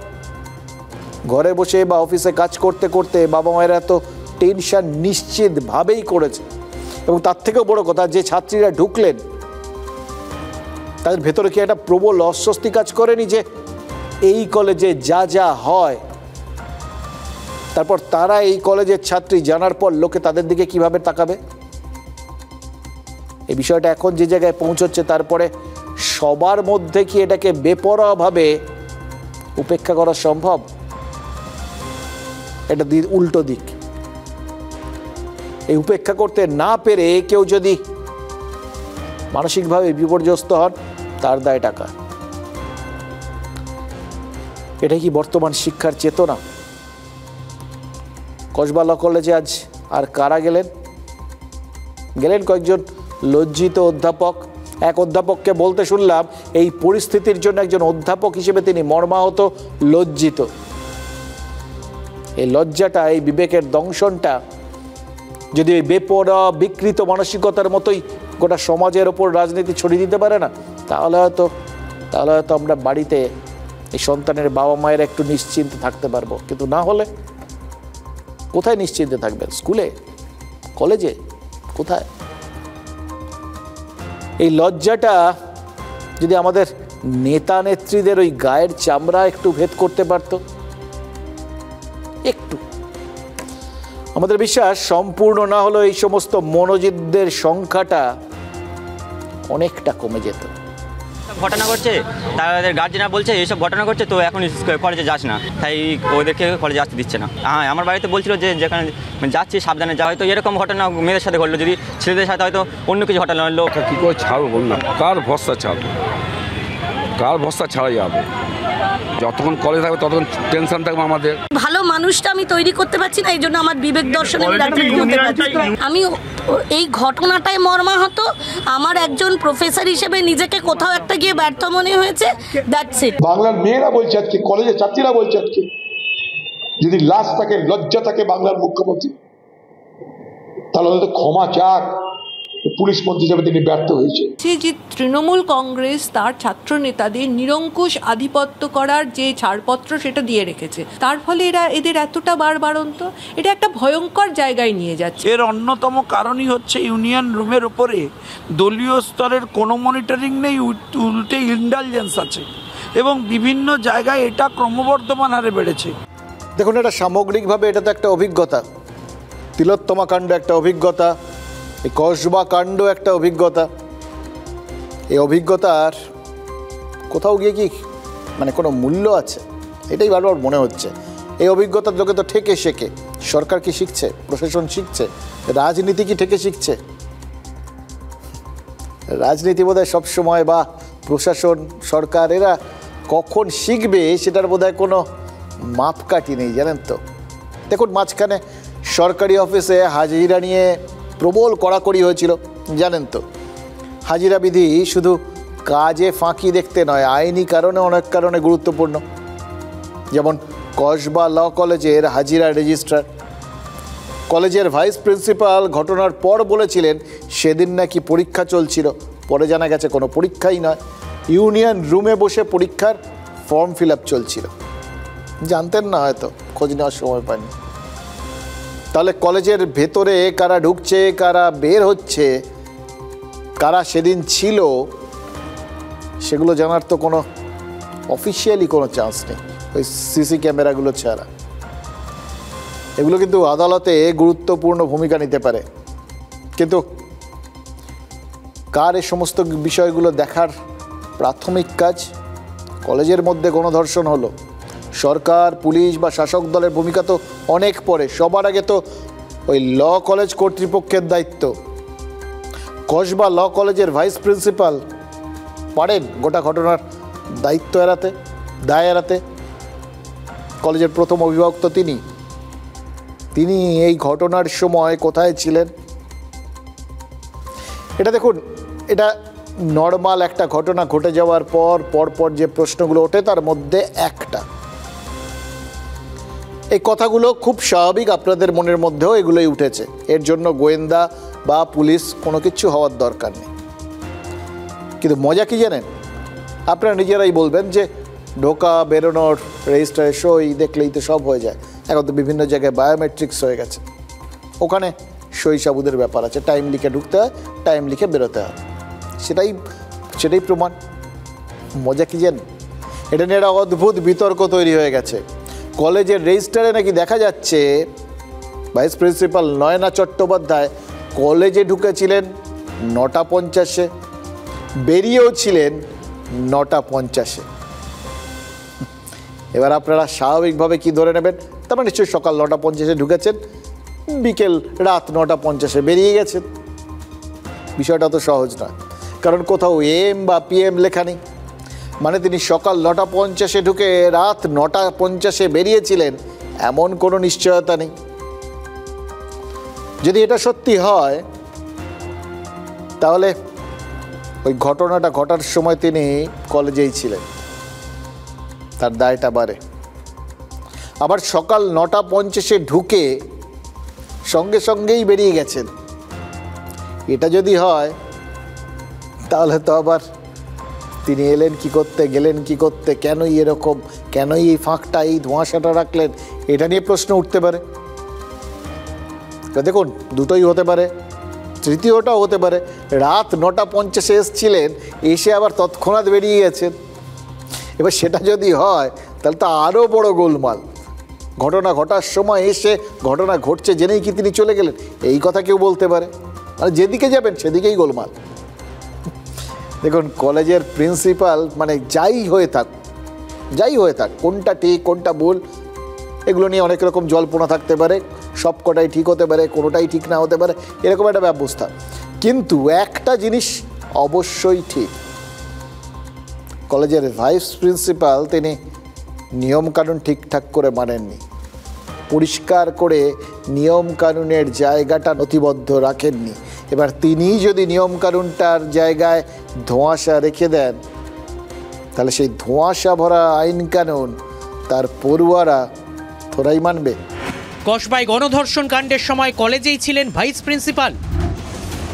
S3: ঘরে বসে বা অফিসে কাজ করতে করতে বাবা মায়েরা তো টেনশন নিশ্চিতভাবেই করেছে। এবং তার থেকেও বড় কথা, যে ছাত্রীরা ঢুকলেন তাদের ভেতরে কি একটা প্রবল অস্বস্তি কাজ করেনি যে এই কলেজে যা যা হয়, তারপর তারা এই কলেজের ছাত্রী জানার পর লোকে তাদের দিকে কিভাবে তাকাবে? এই বিষয়টা এখন যে জায়গায় পৌঁছচ্ছে, তারপরে সবার মধ্যে কি এটাকে বেপরোয়াভাবে উপেক্ষা করা সম্ভব? এটা উল্টো দিক। এই উপেক্ষা করতে না পেরে কেউ যদি মানসিকভাবে বিপর্যস্ত হন, তার দায় টাকা। এটা কি বর্তমান শিক্ষার চেতনা? কসবা ল কলেজে আজ আর কারা গেলেন? কয়েকজন লজ্জিত অধ্যাপক। এক অধ্যাপককে বলতে শুনলাম, এই পরিস্থিতির জন্য একজন অধ্যাপক হিসেবে তিনি মর্মাহত, লজ্জিত। এই লজ্জাটা, এই বিবেকের দংশনটা যদি এই বেপরোয়া বিকৃত মানসিকতার মতোই গোটা সমাজের ওপর রাজনীতি ছড়িয়ে দিতে পারে না, তাহলে হয়তো আমরা বাড়িতে এই সন্তানের বাবা মায়ের একটু নিশ্চিন্তে থাকতে পারবো। কিন্তু না হলে কোথায় নিশ্চিন্তে থাকবেন? স্কুলে, কলেজে, কোথায়? এই লজ্জাটা যদি আমাদের নেতা নেত্রীদের ওই গায়ের চামড়া একটু ভেদ করতে পারত, একটু, আমাদের বিশ্বাস সম্পূর্ণ না হলেও এই সমস্ত মনোজিতদের সংখ্যাটা অনেকটা কমে যেত।
S8: ঘটনা করছে, তাদের গার্জেনরা বলছে এইসব ঘটনা করছে, তো এখন কলেজে যাস না, তাই ওদেরকে কলেজে আসতে দিচ্ছে না। হ্যাঁ, আমার বাড়িতে বলছিল যে যেখানে যাচ্ছি সাবধানে যা। হয়তো এরকম ঘটনা মেয়েদের সাথে ঘটলো, যদি ছেলেদের সাথে হয়তো অন্য কিছু ঘটনা হলো।
S9: কী করে ছাড়বো বললাম, কার ভরসা ছাড়বো? কার ভরসা ছাড়া যাবে? যতক্ষণ কলেজ থাকবে ততক্ষণ টেনশন থাকবে আমাদের।
S10: ভালো মানুষটা আমি তৈরি করতে পারছি না, এই জন্য আমার বিবেক দর্শনে আমি এই ঘটনাটায় মর্মাহত। আমার একজন প্রফেসর হিসেবে নিজেকে কোথাও একটা গিয়ে ব্যর্থ মনে হয়েছে। That's it.
S11: বাংলার মেয়েরা বলছে আজকে, কলেজের ছাত্রীরা বলছে আজকে, যদি লাশ থাকে, লজ্জা থাকে বাংলার মুখ্যমন্ত্রী, তাহলে হয়তো ক্ষমা চাক। পুলিশ মন্ত্রী হিসেবে তিনি ব্যর্থ হয়েছে।
S12: যে তৃণমূল কংগ্রেস তার ছাত্র নেতাদের নিরঙ্কুশ আধিপত্য করার যে ছাড়পত্র সেটা দিয়ে রেখেছে, তার ফলে এদের এতটা বাড়বাড়ন্ত, এটা একটা ভয়ঙ্কর জায়গায় নিয়ে যাচ্ছে।
S13: এর অন্যতম কারণই হচ্ছে ইউনিয়ন রুমের উপরে দলীয় স্তরের কোনো মনিটরিং নেই, উল্টে ইন্ডালজেন্স আছে এবং বিভিন্ন জায়গায় এটা ক্রমবর্ধমান হারে বেড়েছে।
S3: দেখুন, এটা সামগ্রিকভাবে এটা তো একটা অভিজ্ঞতা। তিলোত্তমা কাণ্ড একটা অভিজ্ঞতা, এই কসবা কাণ্ড একটা অভিজ্ঞতা। এই অভিজ্ঞতার কোথাও গিয়ে কি কোনো মূল্য আছে? এটাই বারবার মনে হচ্ছে। এই অভিজ্ঞতার লোকে তো ঠেকে শেখে। সরকার কি শিখছে? প্রশাসন শিখছে? রাজনীতি কি ঠেকে শিখছে? রাজনীতি বোধহয় সবসময়, বা প্রশাসন, সরকার, এরা কখন শিখবে সেটার বোধহয় কোনো মাপকাঠি নেই, জানেন তো। দেখুন, মাঝখানে সরকারি অফিসে হাজিরা নিয়ে প্রবল কড়াকড়ি হয়েছিল, জানেন তো। হাজিরা বিধি শুধু কাজে ফাঁকি দেখতে নয়, আইনি কারণে, অনেক কারণে গুরুত্বপূর্ণ। যেমন কসবা ল কলেজের হাজিরা রেজিস্ট্রার, কলেজের ভাইস প্রিন্সিপাল ঘটনার পর বলেছিলেন সেদিন নাকি পরীক্ষা চলছিল। পরে জানা গেছে কোনো পরীক্ষাই নয়, ইউনিয়ন রুমে বসে পরীক্ষার ফর্ম ফিল আপ চলছিল। জানতেন না, হয়তো খোঁজ নেওয়ার সময় পাননি। তাহলে কলেজের ভেতরে কারা ঢুকছে, কারা বের হচ্ছে, কারা সেদিন ছিল, সেগুলো জানার তো কোনো অফিসিয়ালি কোনো চান্স নেই, ওই সিসি ক্যামেরাগুলো ছাড়া। এগুলো কিন্তু আদালতে গুরুত্বপূর্ণ ভূমিকা নিতে পারে। কিন্তু কার এই সমস্ত বিষয়গুলো দেখার প্রাথমিক কাজ? কলেজের মধ্যে গণধর্ষণ হলো, সরকার, পুলিশ বা শাসক দলের ভূমিকা তো অনেক পরে। সবার আগে তো ওই ল কলেজ কর্তৃপক্ষের দায়িত্ব। কসবা ল কলেজের ভাইস প্রিন্সিপাল পারেন গোটা ঘটনার দায়িত্ব এড়াতে, দায় এড়াতে? কলেজের প্রথম অভিভাবক তো তিনি এই ঘটনার সময় কোথায় ছিলেন? এটা দেখুন, এটা নর্মাল একটা ঘটনা ঘটে যাওয়ার পর যে প্রশ্নগুলো ওঠে তার মধ্যে একটা, এই কথাগুলো খুব স্বাভাবিক, আপনাদের মনের মধ্যেও এগুলোই উঠেছে। এর জন্য গোয়েন্দা বা পুলিশ কোনো কিছু হওয়ার দরকার নেই। কিন্তু মজা কি জানেন, আপনারা নিজেরাই বলবেন যে ঢোকা বেরোনোর রেজিস্টারে সই দেখলেই তো সব হয়ে যায়। এখন তো বিভিন্ন জায়গায় বায়োমেট্রিক্স হয়ে গেছে, ওখানে সই সাবুদের ব্যাপার আছে, টাইম লিখে ঢুকতে হয়, টাইম লিখে বেরোতে হয়, সেটাই প্রমাণ। মজা কি জানেন, এটা নিয়ে একটা অদ্ভুত বিতর্ক তৈরি হয়ে গেছে। কলেজের রেজিস্টারে নাকি দেখা যাচ্ছে ভাইস প্রিন্সিপাল নয়না চট্টোপাধ্যায় কলেজে ঢুকেছিলেন 9:50, বেরিয়েও ছিলেন 9:50। এবার আপনারা স্বাভাবিকভাবে কি ধরে নেবেন, তার মানে নিশ্চয়ই সকাল 9:50 ঢুকেছেন, বিকেল রাত 9:50 বেরিয়ে গেছেন। বিষয়টা তো সহজ নয়, কারণ কোথাও এম বা PM লেখা নেই। মানে তিনি সকাল 9:50 ঢুকে রাত 9:50 বেরিয়েছিলেন এমন কোনো নিশ্চয়তা নেই। যদি এটা সত্যি হয় তাহলে ওই ঘটনাটা ঘটার সময় তিনি কলেজেই ছিলেন, তার দায়টা বাড়ে। আবার সকাল 9:50 ঢুকে সঙ্গে সঙ্গেই বেরিয়ে গেছেন, এটা যদি হয় তাহলে তো আবার তিনি এলেন কি করতে, গেলেন কি করতে, কেনই এরকম, কেনই এই ফাঁকটা, এই ধোঁয়াশাটা রাখলেন, এটা নিয়ে প্রশ্ন উঠতে পারে। দেখুন, দুটোই হতে পারে, তৃতীয়টাও হতে পারে। রাত 9:50 এসছিলেন, এসে আবার তৎক্ষণাৎ বেরিয়ে গেছেন। এবার সেটা যদি হয় তাহলে তো আরও বড় গোলমাল। ঘটনা ঘটার সময় এসে ঘটনা ঘটছে জেনেই কি তিনি চলে গেলেন, এই কথা কেউ বলতে পারে। আর যেদিকে যাবেন সেদিকেই গোলমাল। দেখুন, কলেজের প্রিন্সিপাল মানে যাই হয়ে থাক, কোনটা ঠিক কোনটা ভুল, এগুলো নিয়ে অনেক রকম জল্পনা থাকতে পারে, সব কটাই ঠিক হতে পারে, কোনোটাই ঠিক না হতে পারে, এরকম একটা ব্যবস্থা। কিন্তু একটা জিনিস অবশ্যই ঠিক, কলেজের ভাইস প্রিন্সিপাল তিনি নিয়মকানুন ঠিকঠাক করে মানেননি, পরিষ্কার করে নিয়মকানুনের জায়গাটা নথিবদ্ধ রাখেননি। এবার তিনি যদি নিয়মকানুনটার জায়গায় ধোঁয়াশা রেখে দেন, তাহলে সেই ধোঁয়াশা ভরা আইন কানুন তার পড়ুয়ারা থোড়াই মানবে।
S14: কসবায় গণধর্ষণ কাণ্ডের সময় কলেজেই ছিলেন ভাইস প্রিন্সিপাল।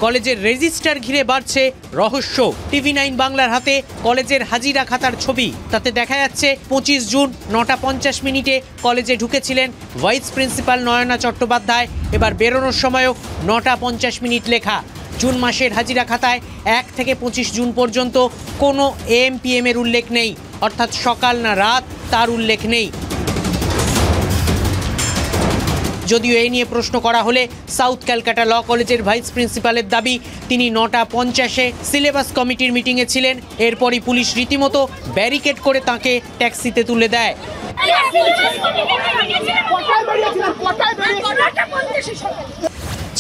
S14: কলেজের রেজিস্টার ঘিরে বাড়ছে রহস্য। TV9 বাংলার হাতে কলেজের হাজিরা খাতার ছবি, তাতে দেখা যাচ্ছে 25 জুন 9:50 কলেজে ঢুকেছিলেন ভাইস প্রিন্সিপাল নয়না চট্টোপাধ্যায়। এবার বেরোনোর সময়ও 9:50 লেখা। জুন মাসের হাজিরা খাতায় 1 থেকে 25 জুন পর্যন্ত কোনো AM PM এর উল্লেখ নেই, অর্থাৎ সকাল না রাত তার উল্লেখ নেই। যদিও এই নিয়ে প্রশ্ন করা হলে সাউথ ক্যালকাটা ল কলেজের ভাইস প্রিন্সিপালের দাবি তিনি 9:50 সিলেবাস কমিটির মিটিংয়ে ছিলেন। এরপরই পুলিশ রীতিমতো ব্যারিকেড করে তাঁকে ট্যাক্সিতে তুলে দেয়।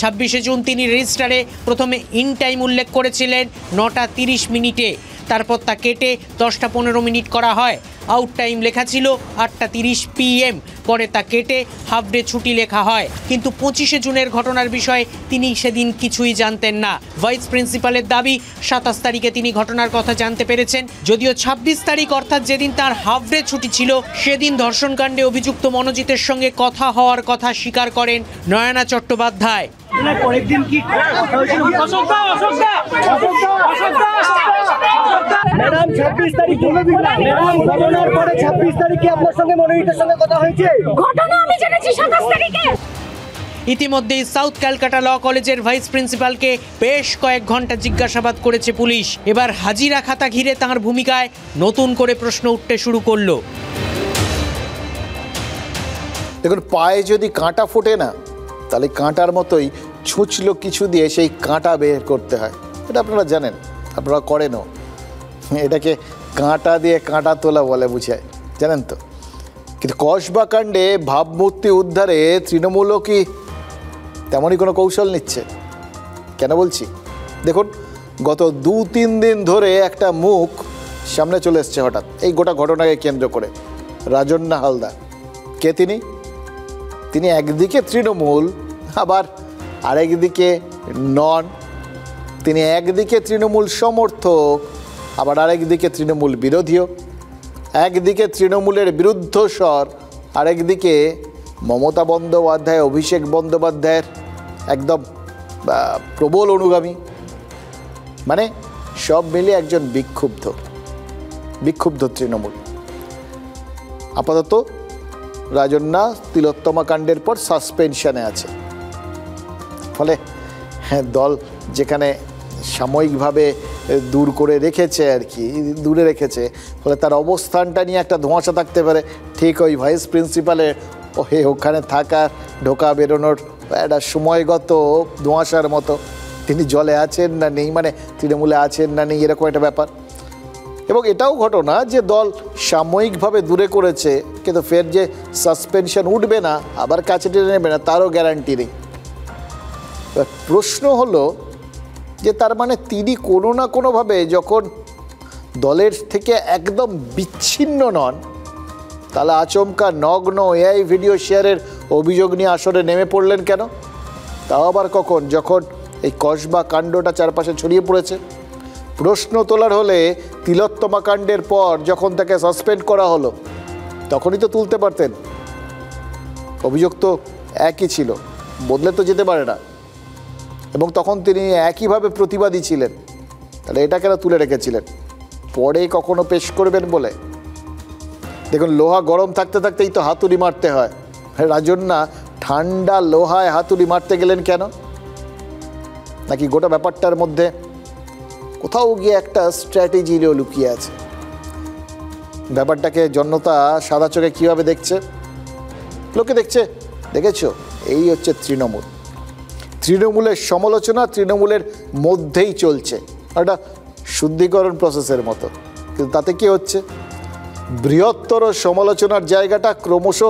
S14: 26 জুন তিনি রেজিস্টারে প্রথমে ইন টাইম উল্লেখ করেছিলেন 9:30, তারপর তা কেটে 10:15 করা হয়। আউট টাইম লেখা ছিল 8:30 PM, পরে তা কেটে হাফ ডে ছুটি লেখা হয়। কিন্তু 25 জুনের ঘটনার বিষয়ে তিনি সেদিন কিছুই জানতেন না। ভাইস প্রিন্সিপালের দাবি 27 তারিখে তিনি ঘটনার কথা জানতে পেরেছেন। যদিও 26 তারিখ অর্থাৎ যেদিন তার হাফ ডে ছুটি ছিল, সেদিন ধর্ষণকাণ্ডে অভিযুক্ত মনোজিতের সঙ্গে কথা হওয়ার কথা স্বীকার করেন নয়না চট্টোপাধ্যায়।
S15: ম্যাডাম 26 তারিখ ঘটনার পরে 26 তারিখে আপনার সঙ্গে মনোনীতের সঙ্গে কথা হয়েছে? ঘটনা আমি জেনেছি 27 তারিখে।
S14: ইতিমধ্যেই সাউথ ক্যালকাটা ল কলেজের ভাইস প্রিন্সিপালকে বেশ কয়েক ঘন্টা জিজ্ঞাসাবাদ করেছে পুলিশ। এবার হাজিরা খাতা ঘিরে তাঁর ভূমিকায় নতুন করে প্রশ্ন উঠতে শুরু করলো।
S3: দেখুন, পায়ে যদি কাঁটা ফোটে না, তাহলে কাঁটার মতোই ছুঁচলো কিছু দিয়ে সেই কাঁটা বের করতে হয়। এটা আপনারা জানেন, আপনারা করেনও। এটাকে কাঁটা দিয়ে কাঁটা তোলা বলে বুঝায়, জানেন তো। কিন্তু কসবা কাণ্ডে ভাবমূর্তি উদ্ধারে তৃণমূলও কি তেমনই কোনো কৌশল নিচ্ছে? কেন বলছি, দেখুন, গত 2-3 দিন ধরে একটা মুখ সামনে চলে এসছে হঠাৎ এই গোটা ঘটনাকে কেন্দ্র করে। রাজন্না হালদার কে তিনি একদিকে তৃণমূল, আবার আরেকদিকে নন। তিনি একদিকে তৃণমূল সমর্থক, আবার আরেকদিকে তৃণমূল বিরোধীও। একদিকে তৃণমূলের বিরুদ্ধ স্বর, আরেকদিকে মমতা বন্দ্যোপাধ্যায়, অভিষেক বন্দ্যোপাধ্যায়ের একদম প্রবল অনুগামী, মানে সব মিলে একজন বিক্ষুব্ধ তৃণমূল। আপাতত রাজন্যা তিলোত্তমা কাণ্ডের পর সাসপেনশনে আছে, ফলে দল যেখানে সাময়িকভাবে দূর করে রেখেছে আর কি, দূরে রেখেছে, ফলে তার অবস্থানটা নিয়ে একটা ধোঁয়াশা থাকতে পারে। ঠিক ওই ভাইস প্রিন্সিপালের ওখানে থাকা, ঢোকা বেরোনোর একটা সময়গত ধোঁয়াশার মতো, তিনি জলে আছেন না নেই, মানে তৃণমূলে আছেন না নেই, এরকম একটা ব্যাপার। এবং এটাও ঘটনা যে দল সাময়িকভাবে দূরে করেছে, কিন্তু ফের যে সাসপেনশন উঠবে না, আবার কাছে টেনে নেবে না, তারও গ্যারান্টি নেই। প্রশ্ন হলো যে তার মানে তিনি কোনো না কোনোভাবে যখন দলের থেকে একদম বিচ্ছিন্ন নন, তাহলে আচমকা নগ্ন এআই ভিডিও শেয়ারের অভিযোগ নিয়ে আসরে নেমে পড়লেন কেন? তাও আবার কখন? যখন এই কসবা কাণ্ডটা চারপাশে ছড়িয়ে পড়েছে। প্রশ্ন তোলার হলে তিলোত্তমা কাণ্ডের পর যখন তাকে সাসপেন্ড করা হলো, তখনই তো তুলতে পারতেন। অভিযোগ তো একই ছিল, বদলে তো যেতে পারে না, এবং তখন তিনি একইভাবে প্রতিবাদী ছিলেন। তাহলে এটা কেন তুলে রেখেছিলেন? পরে কখনো পেশ করবেন বলে? দেখুন, লোহা গরম থাকতে থাকতেই তো হাতুড়ি মারতে হয়। রাজন্যা ঠান্ডা লোহায় হাতুড়ি মারতে গেলেন কেন? নাকি গোটা ব্যাপারটার মধ্যে কোথাও গিয়ে একটা স্ট্র্যাটেজি লুকিয়ে আছে? ব্যাপারটাকে জনতা সাদা চোখে কীভাবে দেখছে? লোকে দেখছে, দেখেছো, এই হচ্ছে তৃণমূলের সমালোচনা তৃণমূলের মধ্যেই চলছে, একটা শুদ্ধিকরণ প্রসেসের মতো। কিন্তু তাতে কি হচ্ছে? বৃহত্তর সমালোচনার জায়গাটা ক্রমশ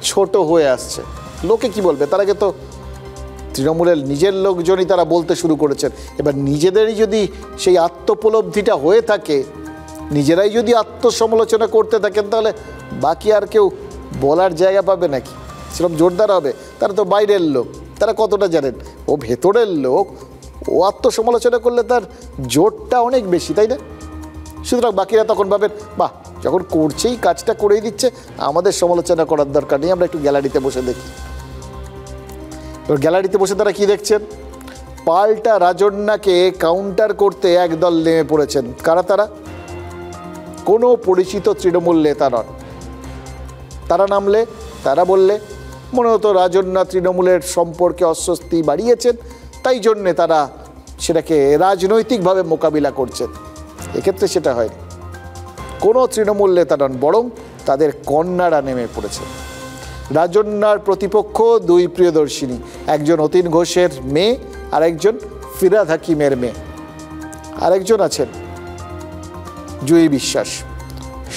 S3: ছোট হয়ে আসছে। লোকে কি বলবে? তার আগে তো তৃণমূলের নিজের লোকজনই তারা বলতে শুরু করেছেন। এবার নিজেদেরই যদি সেই আত্মোপলব্ধিটা হয়ে থাকে, নিজেরাই যদি আত্মসমালোচনা করতে থাকেন, তাহলে বাকি আর কেউ বলার জায়গা পাবে নাকি? সেরকম জোরদার হবে? তারা তো বাইরের লোক, তারা কতটা জানেন? ও ভেতরের লোক, ও আত্মসমালোচনা করলে তার জোরটা অনেক বেশি, তাই না? সুতরাং বাকিরা তখন ভাবেন, বাহ, যখন করছেই, কাজটা করেই দিচ্ছে, আমাদের সমালোচনা করার দরকার নেই, আমরা একটু গ্যালারিতে বসে দেখি। এবার গ্যালারিতে বসে তারা কি দেখছেন? পাল্টা রাজন্যাকে কাউন্টার করতে একদল নেমে পড়েছেন। কারা তারা? কোনো পরিচিত তৃণমূল নেতা নন। তারা নামলে, তারা বললে মনে হতো রাজন্যা তৃণমূলের সম্পর্কে অস্বস্তি বাড়িয়েছেন, তাই জন্যে তারা সেটাকে রাজনৈতিকভাবে মোকাবিলা করছেন। এক্ষেত্রে সেটা হয়নি। কোনো তৃণমূল নেতা নন, বরং তাদের কন্যারা নেমে পড়েছে। রাজন্যার প্রতিপক্ষ দুই প্রিয়দর্শিনী, একজন অতীন ঘোষের মেয়ে আর একজন ফিরহাদ হাকিমের মেয়ে, আরেকজন আছেন জুহি বিশ্বাস,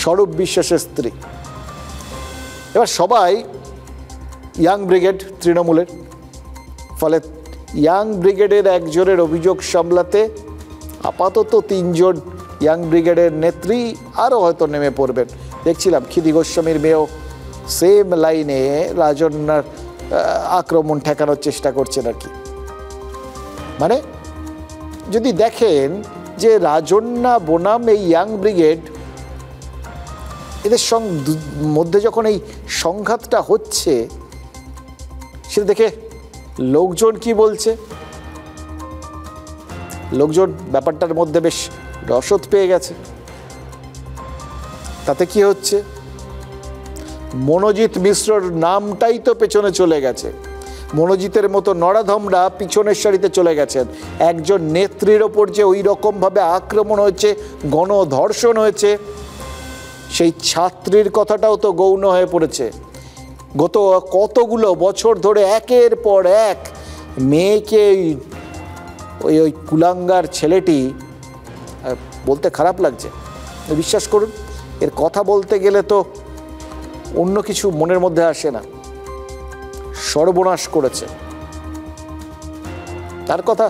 S3: স্বরূপ বিশ্বাসের স্ত্রী। এবার সবাই ইয়াং ব্রিগেড তৃণমূলের, ফলে ইয়াং ব্রিগেডের একজনের অভিযোগ সামলাতে আপাতত তিনজন ইয়াং ব্রিগেডের নেত্রী আরও হয়তো নেমে পড়বেন। দেখছিলাম ক্ষিতি গোস্বামীর মেয়েও সেম লাইনে রাজন্যার আক্রমণ ঠেকানোর চেষ্টা করছেন আর কি। মানে যদি দেখেন যে রাজন্যা বনাম এই ইয়াং ব্রিগেড, এদের মধ্যে যখন এই সংঘাতটা হচ্ছে, সেটা দেখে লোকজন কি বলছে? লোকজন ব্যাপারটার মধ্যে বেশ রসদ পেয়ে গেছে। তাতে কি হচ্ছে? মনোজিৎ মিশ্রর নামটাই তো পেছনে চলে গেছে। মনোজিতের মতো নরাধমরা পিছনের সারিতে চলে গেছেন। একজন নেত্রীর ওপর যে ওই রকমভাবে আক্রমণ হয়েছে, গণধর্ষণ হয়েছে, সেই ছাত্রীর কথাটাও তো গৌণ হয়ে পড়েছে। গত কতগুলো বছর ধরে একের পর এক মেয়েকে ওই কুলাঙ্গার ছেলেটি, বলতে খারাপ লাগছে, বিশ্বাস করুন, এর কথা বলতে গেলে তো অন্য কিছু মনের মধ্যে আসে না, সর্বনাশ করেছে। তার কথা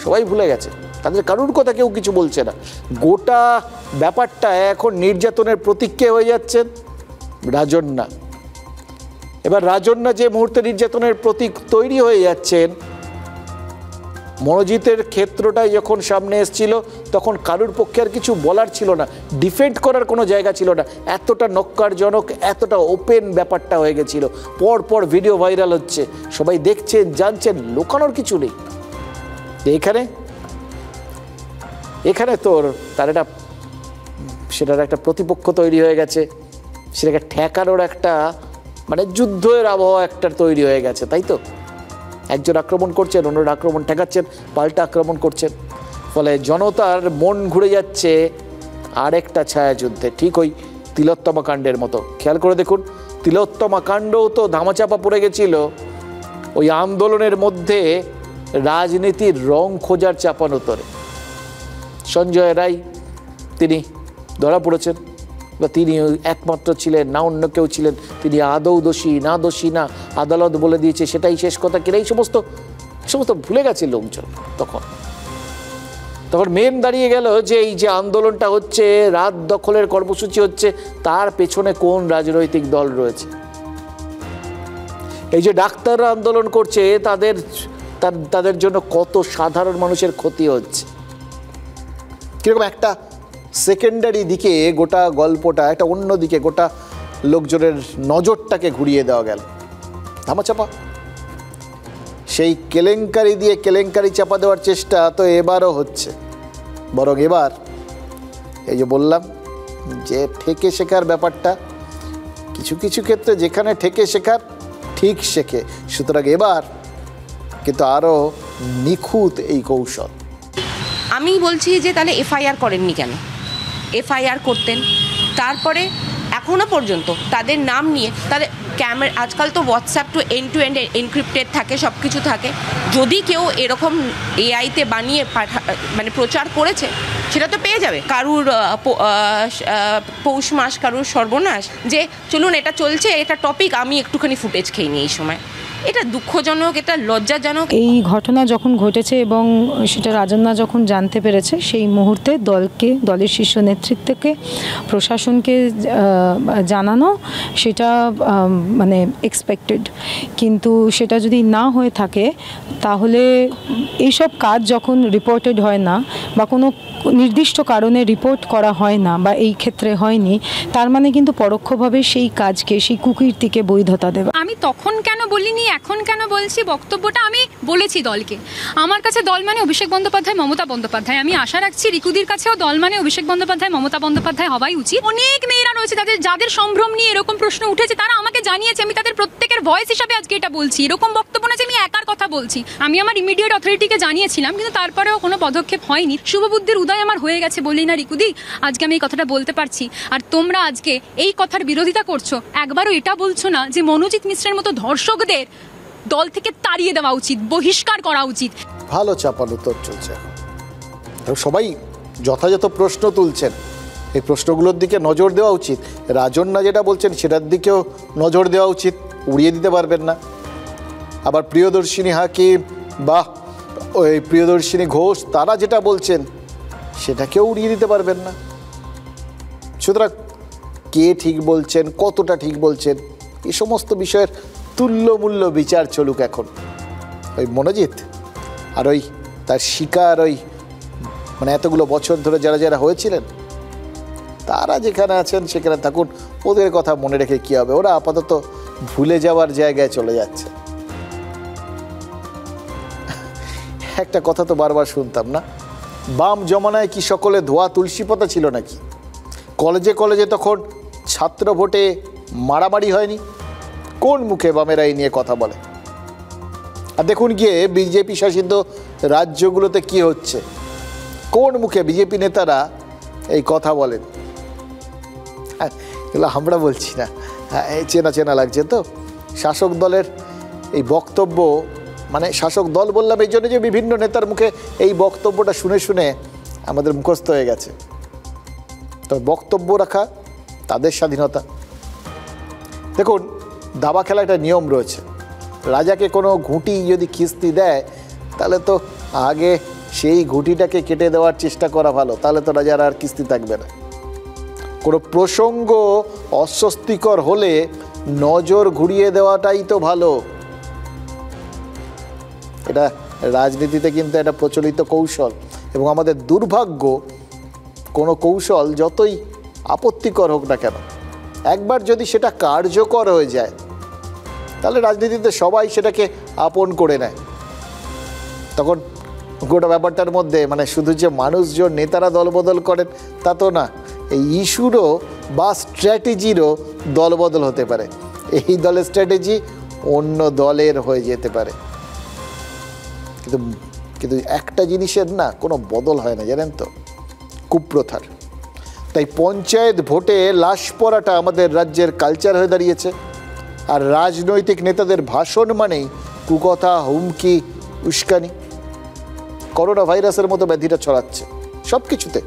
S3: সবাই ভুলে গেছে, তাদের কারুর কথা কেউ কিছু বলছে না। গোটা ব্যাপারটা এখন নির্যাতনের প্রতীক্ষা হয়ে যাচ্ছেন রাজন্যা। এবার রাজন্যা যে মুহূর্তে নির্যাতনের প্রতীক তৈরি হয়ে যাচ্ছেন, মনোজিতের ক্ষেত্রটাই যখন সামনে এসেছিল তখন কারুর পক্ষে আর কিছু বলার ছিল না, ডিফেন্ড করার কোনো জায়গা ছিল না, এতটা নক্কারজনক, এতটা ওপেন ব্যাপারটা হয়ে গেছিল। পর পর ভিডিও ভাইরাল হচ্ছে, সবাই দেখছেন, জানছেন, লুকানোর কিছু নেই। এখানে তার সেটার একটা প্রতিপক্ষ তৈরি হয়ে গেছে, সেটাকে ঠেকানোর একটা মানে যুদ্ধের আবহাওয়া একটা তৈরি হয়ে গেছে, তাই তো? একজন আক্রমণ করছেন, অন্যরা আক্রমণ ঠেকাচ্ছেন, পাল্টা আক্রমণ করছেন, ফলে জনতার মন ঘুরে যাচ্ছে আরেকটা ছায়াযুদ্ধে, ঠিক ওই তিলোত্তমা কাণ্ডের মতো। খেয়াল করে দেখুন, তিলোত্তমা কাণ্ডও তো ধামাচাপা পড়ে গেছিল ওই আন্দোলনের মধ্যে রাজনীতির রং খোঁজার চাপানোতরে। সঞ্জয় রায় তিনি ধরা পড়েছেন, বা তিনি একমাত্র ছিলেন না অন্য কেউ ছিলেন, তিনি আদৌ দোষী না আদালত বলে দিয়েছে সেটাই শেষ কথা কিনা, এই সমস্ত ভুলে গেছে লোকজন। তখন মেন দাঁড়িয়ে গেল যে এই যে আন্দোলনটা হচ্ছে, রাত দখলের কর্মসূচি হচ্ছে, তার পেছনে কোন রাজনৈতিক দল রয়েছে। এই যে ডাক্তাররা আন্দোলন করছে, তাদের জন্য কত সাধারণ মানুষের ক্ষতি হচ্ছে। কিরকম একটা সেকেন্ডারি দিকে গোটা গল্পটা, একটা অন্য দিকে গোটা লোকজনের নজরটাকে ঘুরিয়ে দেওয়া গেল। ধামাচাপা, সেই কেলেঙ্কারি দিয়ে কেলেঙ্কারি চাপা দেওয়ার চেষ্টা তো এবারও হচ্ছে, বরং এবার এই যে বললাম যে ঠেকে শেখার ব্যাপারটা, কিছু কিছু ক্ষেত্রে যেখানে ঠেকে শেখার ঠিক শেখে, সুতরাং এবার কিন্তু আরও নিখুঁত এই কৌশল।
S16: আমি বলছি যে তাহলে এফআইআর করেননি কেন? এফআইআর করতেন, তারপরে এখনও পর্যন্ত তাদের নাম নিয়ে তাদের ক্যামেরা, আজকাল তো হোয়াটসঅ্যাপ টু এন্ড এনক্রিপ্টেড থাকে, সব কিছু থাকে, যদি কেউ এরকম এআইতে বানিয়ে মানে প্রচার করেছে সেটা তো পেয়ে যাবে। কারুর পৌষ মাস, কারুর সর্বনাশ, যে চলুন এটা চলছে, এটা টপিক, আমি একটুখানি ফুটেজ খেয়ে নিই, এই সময় এটা দুঃখজনক, এটা লজ্জাজনক।
S17: এই ঘটনা যখন ঘটেছে এবং সেটা রাজন্যা যখন জানতে পেরেছে, সেই মুহূর্তে দলের শীর্ষ নেতৃত্বকে, প্রশাসনকে জানানো সেটা মানে এক্সপেক্টেড, কিন্তু সেটা যদি না হয়ে থাকে তাহলে এইসব কাজ যখন রিপোর্টেড হয় না বা কোনো নির্দিষ্ট কারণে রিপোর্ট করা হয় না বা এই ক্ষেত্রে হয়নি, তার মানে কিন্তু পরোক্ষভাবে সেই কাজকে, সেই কুকীর্তিকে বৈধতা দেবে।
S18: আমি তখন কেন বলিনি, এখন কেন বলছি, বক্তব্যটা আমি বলেছি দলকে। আমার কাছে দল মানে অভিষেক বন্দ্যোপাধ্যায়, মমতা বন্দ্যোপাধ্যায়। আমি আশা রাখছি রিকুদির কাছেও দল মানে অভিষেক বন্দ্যোপাধ্যায়, মমতা বন্দ্যোপাধ্যায় হওয়াই উচিত। অনেক মেয়েরা রয়েছে যাদের সম্ভ্রম নিয়ে এরকম প্রশ্ন উঠেছে, তারা আমাকে জানিয়েছে, আমি তাদের প্রত্যেকের ভয়েস হিসাবে আজকে এটা বলছি। এরকম বক্তব্য না যে আমি একার কথা বলছি, আমি আমার ইমিডিয়েট অথরিটিকে জানিয়েছিলাম, কিন্তু তারপরেও কোনো পদক্ষেপ হয়নি। শুভবুদ্ধির উদয় আমার হয়ে গেছে বলেই না রিকুদি আজকে আমি এই কথাটা বলতে পারছি। আর তোমরা আজকে এই কথার বিরোধিতা করছো, একবারও এটা বলছো না যে মনোজিৎ মিশ্রের মতো ধর্ষকদের দল থেকে তাড়িয়ে দেওয়া উচিত, বহিষ্কার করা উচিত।
S3: ভালো চাপানো উত্তর চলছে, সবাই যথাযথ প্রশ্ন তুলছেন, এই প্রশ্নগুলোর দিকে নজর দেওয়া উচিত। রাজন্যা যেটা বলছেন সেটার দিকেও নজর দেওয়া উচিত, উড়িয়ে দিতে পারবেন না। আবার প্রিয়দর্শিনী হাকিম বা ওই প্রিয়দর্শিনী ঘোষ তারা যেটা বলছেন সেটাকেও উড়িয়ে দিতে পারবেন না। সুতরাং কে ঠিক বলছেন, কতটা ঠিক বলছেন, এই সমস্ত বিষয়ের তুল্যমূল্য বিচার চলুক এখন। ওই মনোজিৎ আর ওই তার শিকার, ওই মানে এতগুলো বছর ধরে যারা হয়েছিলেন, তারা যেখানে আছেন সেখানে থাকুন, ওদের কথা মনে রেখে কী হবে, ওরা আপাতত ভুলে যাওয়ার জায়গায় চলে যাচ্ছে। একটা কথা তো বারবার শুনতাম না, বাম জমানায় কি সকলে ধোয়া তুলসী পাতা ছিল নাকি? কলেজে কলেজে তখন ছাত্র ভোটে মারামারি হয়নি? কোন মুখে বামেরা এই নিয়ে কথা বলে? আর দেখুন গিয়ে বিজেপি শাসিত রাজ্যগুলোতে কি হচ্ছে, কোন মুখে বিজেপি নেতারা এই কথা বলেন? এগুলো আমরা বলছি না, চেনা চেনা লাগছে তো। শাসক দলের এই বক্তব্য, মানে শাসক দল বললাম এই জন্য যে বিভিন্ন নেতার মুখে এই বক্তব্যটা শুনে শুনে আমাদের মুখস্থ হয়ে গেছে। তবে বক্তব্য রাখা তাদের স্বাধীনতা। দেখুন, দাবা খেলা একটা নিয়ম রয়েছে, রাজাকে কোনো ঘুঁটি যদি খিস্তি দেয় তাহলে তো আগে সেই ঘুঁটিটাকে কেটে দেওয়ার চেষ্টা করা ভালো, তাহলে তো রাজার আর কিস্তি থাকবে না। কোনো প্রসঙ্গ অস্বস্তিকর হলে নজর ঘুরিয়ে দেওয়াটাই তো ভালো। এটা রাজনীতিতে কিন্তু একটা প্রচলিত কৌশল, এবং আমাদের দুর্ভাগ্য কোনো কৌশল যতই আপত্তিকর হোক না কেন, একবার যদি সেটা কার্যকর হয়ে যায় তাহলে রাজনীতিতে সবাই সেটাকে আপন করে নেয়। তখন গোটা ব্যাপারটার মধ্যে মানে শুধু যে মানুষজন নেতারা দলবদল করেন তা তো না, এই ইস্যুরও বা স্ট্র্যাটেজিরও দলবদল হতে পারে। এই দলের স্ট্র্যাটেজি অন্য দলের হয়ে যেতে পারে। কিন্তু একটা জিনিসের না কোনো বদল হয় না, জানেন তো, কুপ্রথার। তাই পঞ্চায়েত ভোটে লাশ পড়াটা আমাদের রাজ্যের কালচার হয়ে দাঁড়িয়েছে। আর রাজনৈতিক নেতাদের ভাষণ মানেই কুকথা, হুমকি, উস্কানি। করোনা ভাইরাসের মতো ব্যাধিটা ছড়াচ্ছে সব কিছুতে,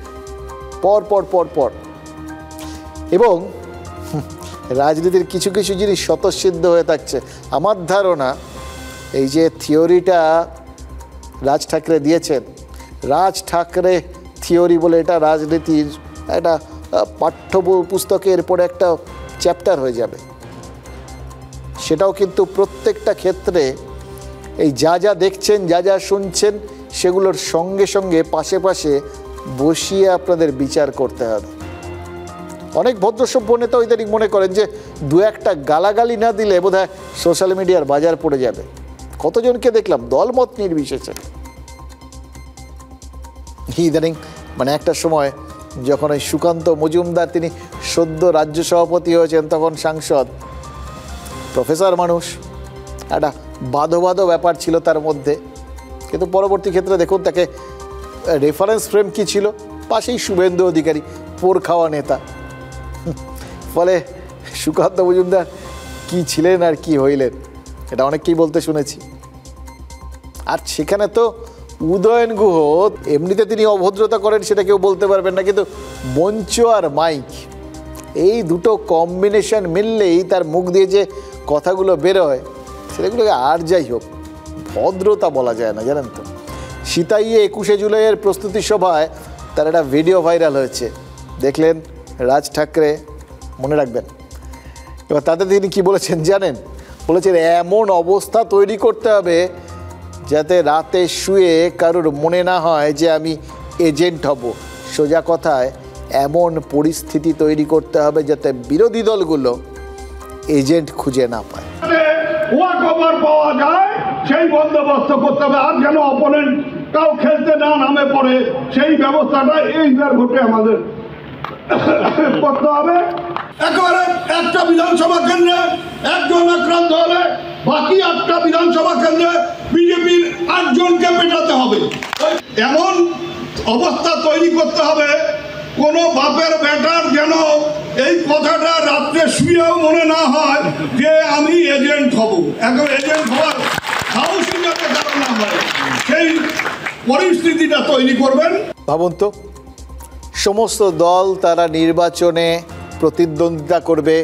S3: পর পর পর পর। এবং রাজনীতির কিছু কিছু জিনিস স্বতঃসিদ্ধ হয়ে থাকছে। আমার ধারণা এই যে থিওরিটা রাজ ঠাকরে দিয়েছেন, রাজ ঠাকরে থিওরি বলে এটা রাজনীতির একটা পাঠ্য পুস্তকের পরে একটা চ্যাপ্টার হয়ে যাবে। সেটাও কিন্তু প্রত্যেকটা ক্ষেত্রে এই যা যা দেখছেন, যা যা শুনছেন, সেগুলোর সঙ্গে সঙ্গে পাশে পাশে বসিয়ে আপনাদের বিচার করতে হবে। অনেক ভদ্রসভ্য নেতা ইদানিং মনে করেন যে দু একটা গালাগালি না দিলে বোধহয় সোশ্যাল মিডিয়ার বাজার পড়ে যাবে। কতজনকে দেখলাম দলমত নির্বিশেষে। ইদানিং মানে একটা সময় যখন ওই সুকান্ত মজুমদার তিনি সদ্য রাজ্য সভাপতি হয়েছেন, তখন সাংসদ, প্রফেসর মানুষ, একটা বাধো ব্যাপার ছিল তার মধ্যে। কিন্তু পরবর্তী ক্ষেত্রে দেখুন তাকে রেফারেন্স ফ্রেম কী ছিল, পাশেই শুভেন্দু অধিকারী, পোর খাওয়া নেতা। ফলে সুকান্ত মজুমদার কি ছিলেন আর কি হইলেন এটা অনেককেই বলতে শুনেছি। আর সেখানে তো উদয়ন গুহ, এমনিতে তিনি অভদ্রতা করেন সেটা কেউ বলতে পারবেন না, কিন্তু মঞ্চ আর মাইক এই দুটো কম্বিনেশন মিললেই তার মুখ দিয়ে যে কথাগুলো বেরোয় সেগুলোকে আর যাই হোক ভদ্রতা বলা যায় না, জানেন তো। সিতাইয়ে 21শে জুলাইয়ের প্রস্তুতি সভায় তার একটা ভিডিও ভাইরাল হয়েছে, দেখলেন রাজ ঠাকরে, মনে রাখবেন। এবার তাতে তিনি কি বলেছেন জানেন? বলেছেন এমন অবস্থা তৈরি করতে হবে যাতে রাতে শুয়ে কারোর মনে না হয় যে আমি এজেন্ট হব। সোজা কথায় এমন পরিস্থিতি তৈরি করতে হবে যাতে বিরোধী দলগুলো এজেন্ট খুঁজে না পায়।
S19: খবর পাওয়া যায় সেই বন্দোবস্ত করতে হবে, আর যেন অপোনেন্টটাও খেলতে না নামে পড়ে সেই ব্যবস্থাটা এইবার ভোটে আমাদের করতে হবে। একেবারে একটা বিধানসভা কেন্দ্রে একজন আক্রান্ত হলে বাকি 8টা বিধানসভা কেন্দ্রে বিজেপির 8 জনকে পেটাতে হবে। এমন অবস্থা তৈরি করতে হবে কোনো বাপের বেটার যেন এই কথাটা রাত্রে শুয়েও মনে না হয় যে আমি এজেন্ট হব। এখন এজেন্ট হওয়ার সাহসী যাতে কারণ না হয় সেই পরিস্থিতিটা তৈরি করবেন।
S3: ভাবুন তো, সমস্ত দল তারা নির্বাচনে প্রতিদ্বন্দ্বিতা করবে,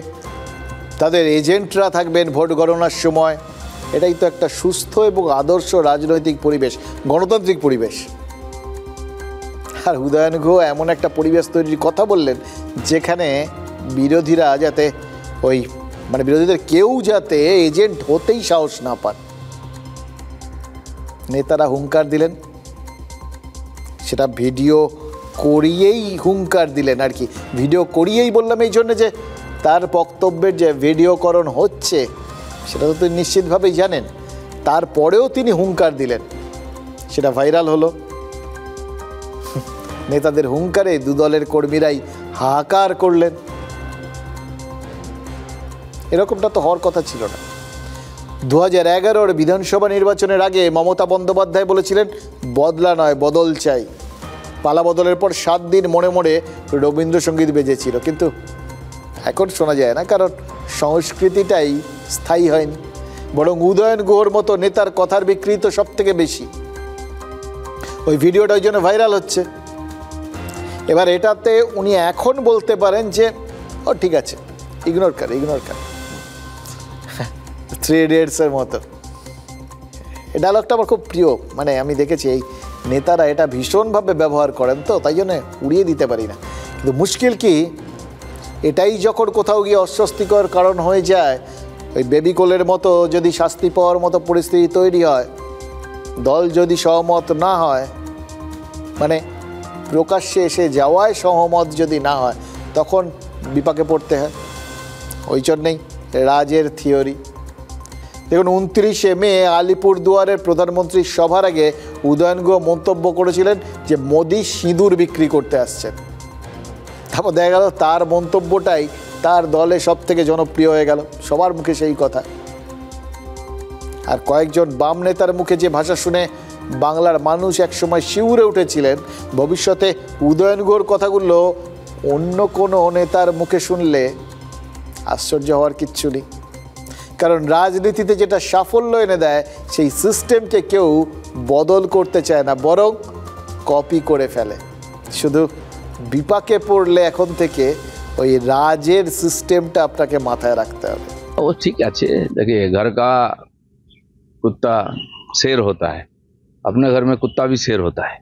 S3: তাদের এজেন্টরা থাকবেন ভোট গণনার সময়। এটাই তো একটা সুস্থ এবং আদর্শ রাজনৈতিক পরিবেশ, গণতান্ত্রিক পরিবেশ। আর উদয়ন গুহ এমন একটা পরিবেশ তৈরির কথা বললেন যেখানে বিরোধীরা যাতে মানে বিরোধীদের কেউ যাতে এজেন্ট হতেই সাহস না পান। নেতারা হুঙ্কার দিলেন, সেটা ভিডিও করিয়েই হুঙ্কার দিলেন আর কি। ভিডিও করিয়েই বললাম এই জন্য যে তার বক্তব্যের যে ভিডিওকরণ হচ্ছে সেটা তো তিনি নিশ্চিতভাবেই জানেন। তারপরেও তিনি হুঙ্কার দিলেন, সেটা ভাইরাল হলো। নেতাদের হুঙ্কারে দুদলের কর্মীরাই হাহাকার করলেন। এরকমটা তো হওয়ার কথা ছিল না। 2011-র বিধানসভা নির্বাচনের আগে মমতা বন্দ্যোপাধ্যায় বলেছিলেন বদলা নয় বদল চাই। পালা বদলের পর 7 দিন মনে মনে রবীন্দ্রসঙ্গীত বেজেছিল, কিন্তু এখন শোনা যায় না, কারণ সংস্কৃতিটাই স্থায়ী হয়নি। বরং উদয়ন গুহর মতো নেতার কথার বিক্রি তো সব থেকে বেশি। ওই ভিডিওটা ওই জন্য ভাইরাল হচ্ছে। এবার এটাতে উনি এখন বলতে পারেন যে ও ঠিক আছে, ইগনোর কর 3 Idiots-এর মতো। এই ডায়লগটা আমার খুব প্রিয়, মানে আমি দেখেছি এই নেতারা এটা ভীষণভাবে ব্যবহার করেন, তো তাই জন্য উড়িয়ে দিতে পারি না। কিন্তু মুশকিল কি, এটাই যখন কোথাও গিয়ে অস্বস্তিকর কারণ হয়ে যায়, ওই বেবি কোলের মতো যদি শাস্তি পাওয়ার মতো পরিস্থিতি তৈরি হয়, দল যদি সহমত না হয়, মানে প্রকাশ্যে এসে যাওয়ায় সহমত যদি না হয়, তখন বিপাকে পড়তে হয়। ওই জন্যেই রাজের থিওরি। দেখুন 29শে মে আলিপুরদুয়ারের প্রধানমন্ত্রীর সভার আগে উদয়ন গুহ মন্তব্য করেছিলেন যে মোদি সিঁদুর বিক্রি করতে আসছেন। তারপর দেখা গেল তার মন্তব্যটাই তার দলে সব থেকে জনপ্রিয় হয়ে গেল, সবার মুখে সেই কথা। আর কয়েকজন বাম নেতার মুখে যে ভাষা শুনে বাংলার মানুষ একসময় শিউরে উঠেছিলেন, ভবিষ্যতে উদয়ন গুহর কথাগুলো অন্য কোনো নেতার মুখে শুনলে আশ্চর্য হওয়ার কিচ্ছু নেই। কারণ রাজনীতিতে যেটা সাফল্য এনে দেয়, সেই সিস্টেমকে কেউ বদল করতে চায় না, বরং কপি করে ফেলে। শুধু বিপাকে পড়লে এখন থেকে ওই রাজের সিস্টেমটা আপনাকে মাথায় রাখতে হবে।
S20: वो ठीक है, देखिए घर का कुत्ता शेर होता है, अपने घर में कुत्ता भी शेर होता है।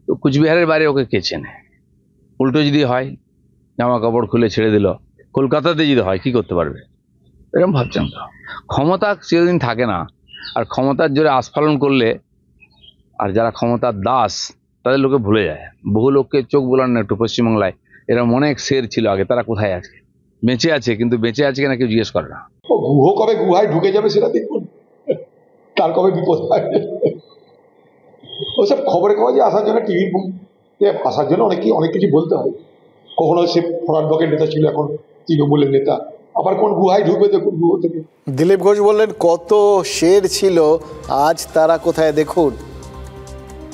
S20: तो कुछ বিহারের বাইরে ওকে কে চেনে? উল্টো যদি হয়, জামা কাপড় খুলে ছেড়ে দিল, কলকাতাতে যদি হয় কি করতে পারবে? এরকম ভাবছেন তো? ক্ষমতা চিরদিন থাকে না, আর ক্ষমতার জোরে আস্ফালন করলে আর যারা ক্ষমতার দাস তাদের লোকে ভুলে যায়। বহু লোককে চোখ বোলান না একটু পশ্চিমবাংলায়, এরকম অনেক শের ছিল আগে, তারা কোথায় আছে? বেঁচে আছে, কিন্তু বেঁচে আছে কিনা কেউ জিজ্ঞেস করে না।
S11: গুহ কবে গুহায় ঢুকে যাবে সেটা দেখুন, তার কবে বিপদ হয়। ওইসব খবরে কাগজে আসার জন্য, টিভির আসার জন্য অনেক কিছু বলতে হয়। কখনো সে ফরান ব্লকের নেতা ছিল, এখন তৃণমূলের নেতা, আবার কোন গুহায় ঢুকবে দেখুন গুহ থেকে।
S3: দিলীপ ঘোষ বললেন কত শের ছিল, আজ তারা কোথায় দেখুন।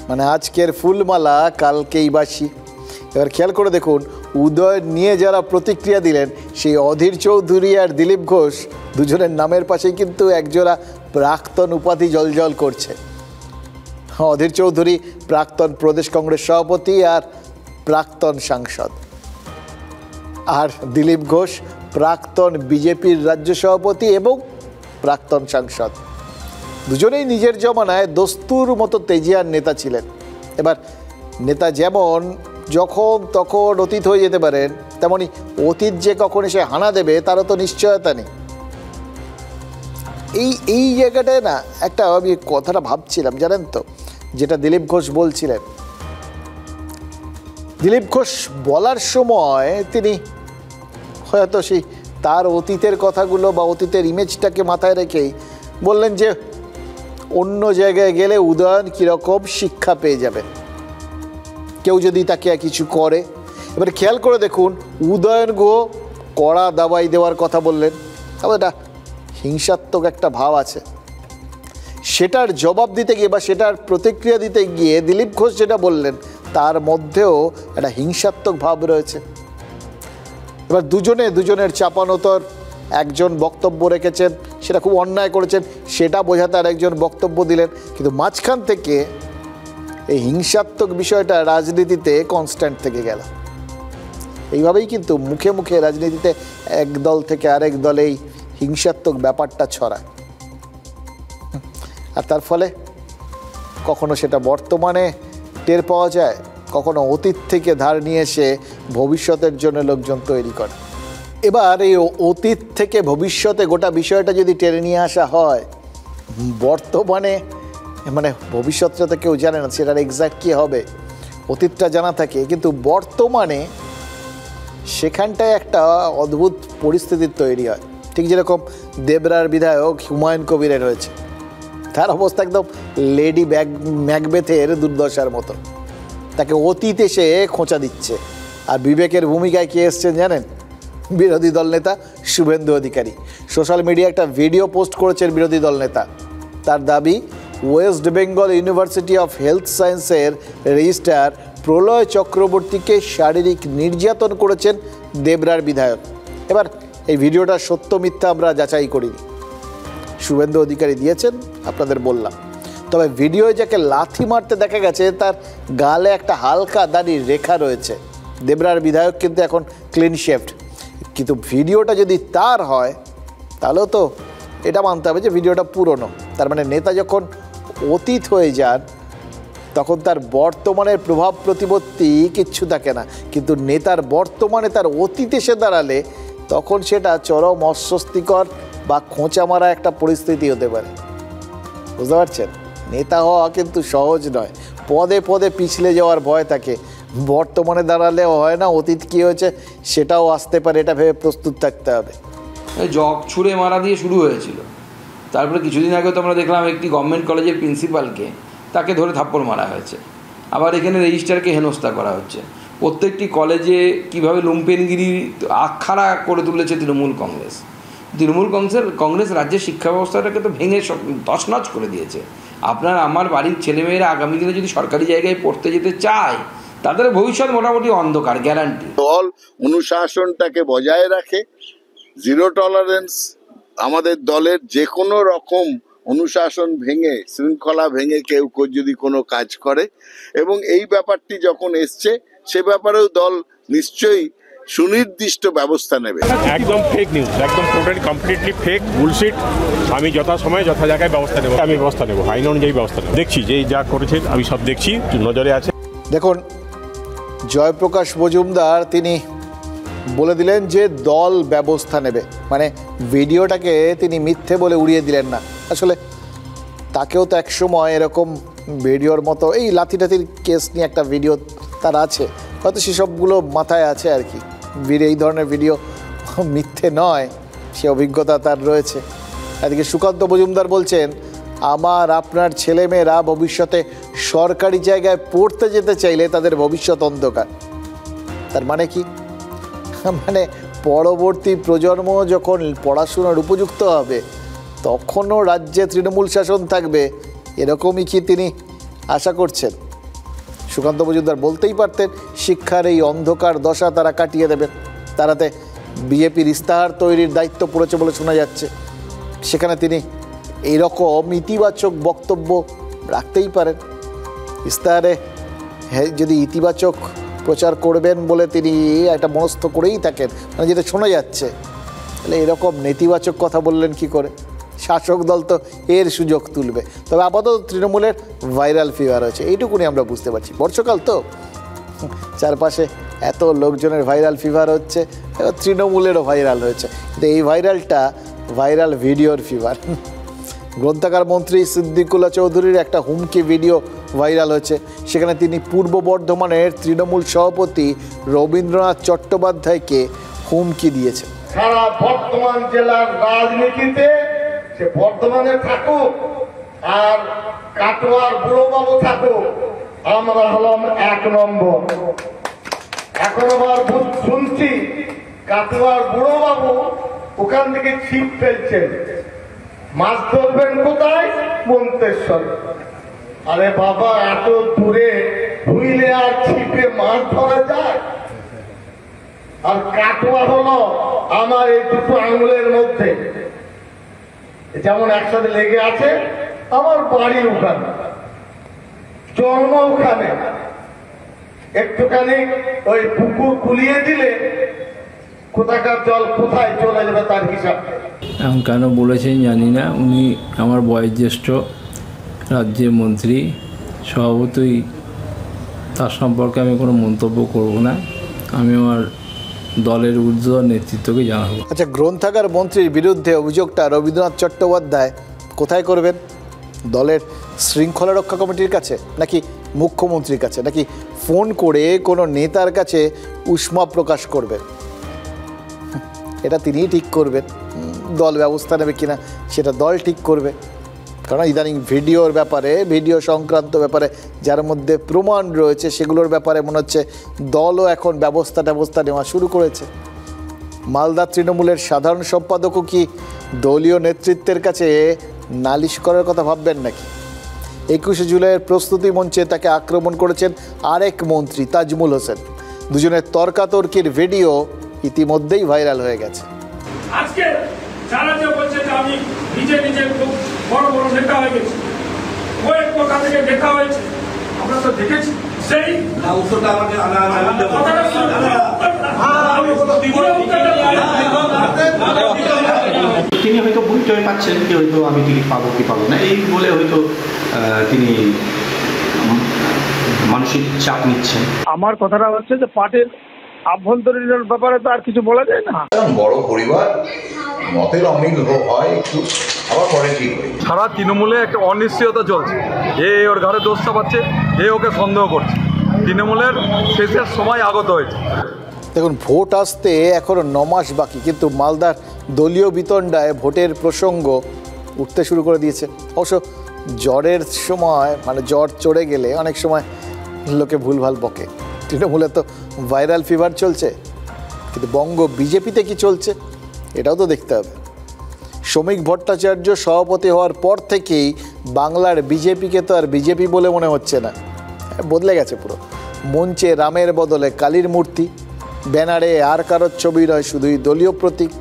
S3: মানে আজকের ফুলমালা কালকেই বাসি। এবার খেয়াল করে দেখুন, উদয় নিয়ে যারা প্রতিক্রিয়া দিলেন, সেই অধীর চৌধুরী আর দিলীপ ঘোষ দুজনের নামের পাশেই কিন্তু একজোড়া প্রাক্তন উপাধি জলজল করছে। অধীর চৌধুরী প্রাক্তন প্রদেশ কংগ্রেস সভাপতি আর প্রাক্তন সাংসদ, আর দিলীপ ঘোষ প্রাক্তন বিজেপির রাজ্য সভাপতি এবং প্রাক্তন সাংসদ। দুজনেই নিজের জমানায় দস্তুর মতো তেজিয়ার নেতা ছিলেন। এবার নেতা যেমন যখন তখন অতীত হয়ে যেতে পারেন, তেমনি অতীত যে কখন এসে হানা দেবে তারও তো নিশ্চয়তা নেই। এই জায়গাটায় না একটা আমি কথাটা ভাবছিলাম, জানেন তো, যেটা দিলীপ ঘোষ বলছিলেন। দিলীপ ঘোষ বলার সময় তিনি হয়তো সেই তার অতীতের কথাগুলো বা অতীতের ইমেজটাকে মাথায় রেখেই বললেন যে অন্য জায়গায় গেলে উদয়ন কীরকম শিক্ষা পেয়ে যাবে কেউ যদি তাকে কিছু করে। এবার খেয়াল করে দেখুন, উদয়ন গুহ কড়া দাবাই দেওয়ার কথা বললেন, তবে এটা হিংসাত্মক একটা ভাব আছে। সেটার জবাব দিতে গিয়ে বা সেটার প্রতিক্রিয়া দিতে গিয়ে দিলীপ ঘোষ যেটা বললেন, তার মধ্যেও একটা হিংসাত্মক ভাব রয়েছে। এবার দুজনের চাপানোতর, একজন বক্তব্য রেখেছেন, সেটা খুব অন্যায় করেছেন, সেটা বোঝাতে আর একজন বক্তব্য দিলেন, কিন্তু মাঝখান থেকে এই হিংসাত্মক বিষয়টা রাজনীতিতে কনস্ট্যান্ট থেকে গেল। এইভাবেই কিন্তু মুখে মুখে রাজনীতিতে এক দল থেকে আরেক দলে এই হিংসাত্মক ব্যাপারটা ছড়ায়, আর তার ফলে কখনো সেটা বর্তমানে টের পাওয়া যায়, কখনো অতীত থেকে ধার নিয়ে এসে ভবিষ্যতের জন্য লোকজন তৈরি করে। এবার এই অতীত থেকে ভবিষ্যতে গোটা বিষয়টা যদি টেনে নিয়ে আসা হয়, বর্তমানে মানে ভবিষ্যৎটা তো কেউ জানে না, সেটার এক্স্যাক্ট কী হবে। অতীতটা জানা থাকে, কিন্তু বর্তমানে সেখানটায় একটা অদ্ভুত পরিস্থিতির তৈরি হয়। ঠিক যেরকম দেবরার বিধায়ক হুমায়ুন কবিরের হয়েছে, তার অবস্থা একদম লেডি ম্যাকবেথের দুর্দশার মতো। তাকে অতীত এসে খোঁচা দিচ্ছে। আর বিবেকের ভূমিকায় কে এসছেন জানেন? বিরোধী দল নেতা শুভেন্দু অধিকারী। সোশ্যাল মিডিয়া একটা ভিডিও পোস্ট করেছেন বিরোধী দল নেতা। তার দাবি, West Bengal university of health সায়েন্সের রেজিস্ট্রার প্রলয় চক্রবর্তীকে শারীরিক নির্যাতন করেছেন দেবরার বিধায়ক। এবার এই ভিডিওটা সত্য মিথ্যা আমরা যাচাই করিনি, শুভেন্দু অধিকারী দিয়েছেন, আপনাদের বললাম। তবে ভিডিওয় যাকে লাথি মারতে দেখা গেছে, তার গালে একটা হালকা দাড়ির রেখা রয়েছে। দেবরার বিধায়ক কিন্তু এখন ক্লিন শেভড, কিন্তু ভিডিওটা যদি তার হয় তাহলেও তো এটা মানতে হবে যে ভিডিওটা পুরনো। তার মানে নেতা যখন অতীত হয়ে যান, তখন তার বর্তমানের প্রভাব প্রতিপত্তি কিচ্ছু থাকে না, কিন্তু নেতার বর্তমানে তার অতীত এসে দাঁড়ালে তখন সেটা চরম অস্বস্তিকর বা খোঁচা মারা একটা পরিস্থিতি হতে পারে। বুঝতে পারছেন? নেতা হওয়া কিন্তু সহজ নয়, পদে পদে পিছলে যাওয়ার ভয় থাকে। বর্তমানে দাঁড়ালে হয় না, অতীত কী হয়েছে সেটাও আসতে পারে, এটা ভেবে প্রস্তুত থাকতে হবে।
S6: জগ ছুঁড়ে মারা দিয়ে শুরু হয়েছিল, তারপরে কিছুদিন আগে তো আমরা দেখলাম একটি গভর্নমেন্ট কলেজের প্রিন্সিপালকে তাকে ধরে থাপ্পড় মারা হয়েছে, আবার এখানে রেজিস্ট্রারকে হেনস্থা করা হচ্ছে। প্রত্যেকটি কলেজে কিভাবে লুম্পেনগিরি আখাড়া করে তুলেছে তৃণমূল কংগ্রেস রাজ্যের শিক্ষা ব্যবস্থাটাকে তো ভেঙে তছনছ করে দিয়েছে। আপনার আমার বাড়ির ছেলেমেয়েরা আগামী দিনে যদি সরকারি জায়গায় পড়তে যেতে চায়, তাদের ভবিষ্যৎ মোটামুটি অন্ধকার, গ্যারান্টি।
S4: দল অনুশাসনটাকে বজায় রাখে, জিরো টলারেন্স। আমাদের দলের যে কোনো রকম অনুশাসন ভেঙে, শৃঙ্খলা ভেঙে কেউ যদি কোনো কাজ করে, এবং এই ব্যাপারটি যখন এসছে সে ব্যাপারেও দল নিশ্চয়ই সুনির্দিষ্ট ব্যবস্থা নেবে।
S21: একদম ফেক নিউজ, একদম টোটালি কমপ্লিটলি ফেক, বুলশিট। আমি যথাসময়ে যথা জায়গায় ব্যবস্থা নেব, আমি ব্যবস্থা নেব, আইন অনুযায়ী ব্যবস্থা নেব। দেখছি যে যা করেছে আমি সব দেখছি, নজরে আছে।
S3: দেখুন, জয়প্রকাশ মজুমদার তিনি বলে দিলেন যে দল ব্যবস্থা নেবে, মানে ভিডিওটাকে তিনি মিথ্যে বলে উড়িয়ে দিলেন না। আসলে তাকেও তো একসময় এরকম ভিডিওর মতো এই লাথিটাথির কেস নিয়ে একটা ভিডিও তার আছে, হয়তো সেসবগুলো মাথায় আছে আর কি। এই ধরনের ভিডিও মিথ্যে নয়, সে অভিজ্ঞতা তার রয়েছে। এদিকে সুকান্ত মজুমদার বলছেন, আমার আপনার ছেলেমেয়েরা ভবিষ্যতে সরকারি জায়গায় পড়তে যেতে চাইলে তাদের ভবিষ্যৎ অন্ধকার। তার মানে কি? মানে পরবর্তী প্রজন্ম যখন পড়াশোনার উপযুক্ত হবে তখনও রাজ্যে তৃণমূল শাসন থাকবে, এরকমই কি তিনি আশা করছেন? সুকান্ত মজুমদার বলতেই পারতেন শিক্ষার এই অন্ধকার দশা তারা কাটিয়ে দেবেন। তারাতে বিজেপির ইস্তাহার তৈরির দায়িত্ব পড়েছে বলে শোনা যাচ্ছে, সেখানে তিনি এইরকম ইতিবাচক বক্তব্য রাখতেই পারেন। ইস্তাহারে যদি ইতিবাচক প্রচার করবেন বলে তিনি একটা মনস্থ করেই থাকেন, মানে যেটা শোনা যাচ্ছে, তাহলে এরকম নেতিবাচক কথা বললেন কি করে? শাসক দল তো এর সুযোগ তুলবে। তবে আপাতত তৃণমূলের ভাইরাল ফিভার হয়েছে, এইটুকুনি আমরা বুঝতে পারছি। বর্ষাকাল তো, চারপাশে এত লোকজনের ভাইরাল ফিভার হচ্ছে, তৃণমূলেরও ভাইরাল হয়েছে, কিন্তু এই ভাইরালটা ভাইরাল ভিডিওর ফিভার। গ্রন্থাগার মন্ত্রী সিদ্দিকুল্লাহ চৌধুরীর একটা হুমকি ভিডিও ভাইরাল হয়েছে, সেখানে তিনি পূর্ব বর্ধমানের তৃণমূল সভাপতি রবীন্দ্রনাথ চট্টোপাধ্যায়কে হুমকি দিয়েছেন।
S19: সারা বর্ধমান জেলার রাজনীতিতে সে বর্ধমানে থাকুক আর কাটোয়ার বুড়োবাবু থাকুক, আমরা হলাম 1 নম্বর। এখন আবার শুনছি কাটোয়ার বুড়োবাবু ওখান থেকে ছিপ ফেলছেন, মাছ ধরবেন কোথায়? মন্তেশ্বর। আরে বাবা, এত দূরে হুইলে আর ছিপে মাছ ধরা যায়? আর কাটোয়া হলো আমার এই দুটো আঙুলের মধ্যে, যেমন একসাথে লেগে আছে। আমার বাড়ি ওখানে, জন্ম ওখানে। একটুখানি ওই পুকুর খুলিয়ে দিলে কোথাকার জল কোথায় চলে যাবে তার হিসাব।
S6: এখন কেন বলেছেন জানি না, উনি আমার বয়োজ্যেষ্ঠ রাজ্যের মন্ত্রী, স্বভাবতই তার সম্পর্কে আমি কোনো মন্তব্য করব না। আমি আমার দলের ঊর্ধ্বতন নেতৃত্বকে জানাবো।
S3: আচ্ছা, গ্রন্থাগার মন্ত্রীর বিরুদ্ধে অভিযোগটা রবীন্দ্রনাথ চট্টোপাধ্যায় কোথায় করবেন? দলের শৃঙ্খলা রক্ষা কমিটির কাছে, নাকি মুখ্যমন্ত্রীর কাছে, নাকি ফোন করে কোনো নেতার কাছে উষ্মা প্রকাশ করবেন? এটা তিনিই ঠিক করবেন। দল ব্যবস্থা নেবে কিনা সেটা দল ঠিক করবে, কারণ ইদানিং ভিডিওর ব্যাপারে, ভিডিও সংক্রান্ত ব্যাপারে যার মধ্যে প্রমাণ রয়েছে সেগুলোর ব্যাপারে মনে হচ্ছে দলও এখন ব্যবস্থা নেওয়া শুরু করেছে। মালদা তৃণমূলের সাধারণ সম্পাদকও কি দলীয় নেতৃত্বের কাছে নালিশ করার কথা ভাববেন নাকি? 21শে জুলাইয়ের প্রস্তুতি মঞ্চে তাকে আক্রমণ করেছেন আরেক মন্ত্রী তাজমুল হোসেন। দুজনের তর্কাতর্কির ভিডিও ইতিমধ্যেই ভাইরাল হয়ে গেছে।
S22: আজকে যারা যে বলছে যে আমি নিজে খুব বড় নেতা হয়ে গেছি, ওই কোথা থেকে নেতা হয়েছে আমরা তো দেখেছি। সেই উত্তরটা আমাকে
S23: তিনি হয়তো পরিচয় পাচ্ছেন যে হয়তো আমি টিকিট পাবো কি পাবো না, এই বলে হয়তো তিনি মানসিক চাপ নিচ্ছেন।
S19: আমার কথাটা হচ্ছে যে পার্টির আভ্যন্তরীণ ব্যাপারে তো আর কিছু বলা যায় না।
S24: বড় পরিবার,
S1: মতের অমিল হয় একটু, আবার পরে ঠিক হয়ে যায়।
S2: সারা তৃণমূলে একটা অনিশ্চয়তা চলছে, ওর ঘরে দোষ চাপাচ্ছে, ওকে সন্দেহ করছে। তৃণমূলের শেষের সময় আগত হয়েছে।
S3: দেখুন, ভোট আসতে এখনো 9 মাস বাকি, কিন্তু মালদার দলীয় বিতণ্ডায় ভোটের প্রসঙ্গ উঠতে শুরু করে দিয়েছে। অবশ্য জ্বরের সময়, মানে জ্বর চড়ে গেলে অনেক সময় লোকে ভুলভাল বকে। তৃণমূলে তো ভাইরাল ফিভার চলছে, কিন্তু বঙ্গ বিজেপিতে কি চলছে এটাও তো দেখতে হবে। শ্রমিক ভট্টাচার্য সভাপতি হওয়ার পর থেকেই বাংলার বিজেপিকে তো আর বিজেপি বলে মনে হচ্ছে না, বদলে গেছে পুরো। মঞ্চে রামের বদলে কালীর মূর্তি, ব্যানারে আর কারোর ছবি নয়, শুধুই দলীয় প্রতীক।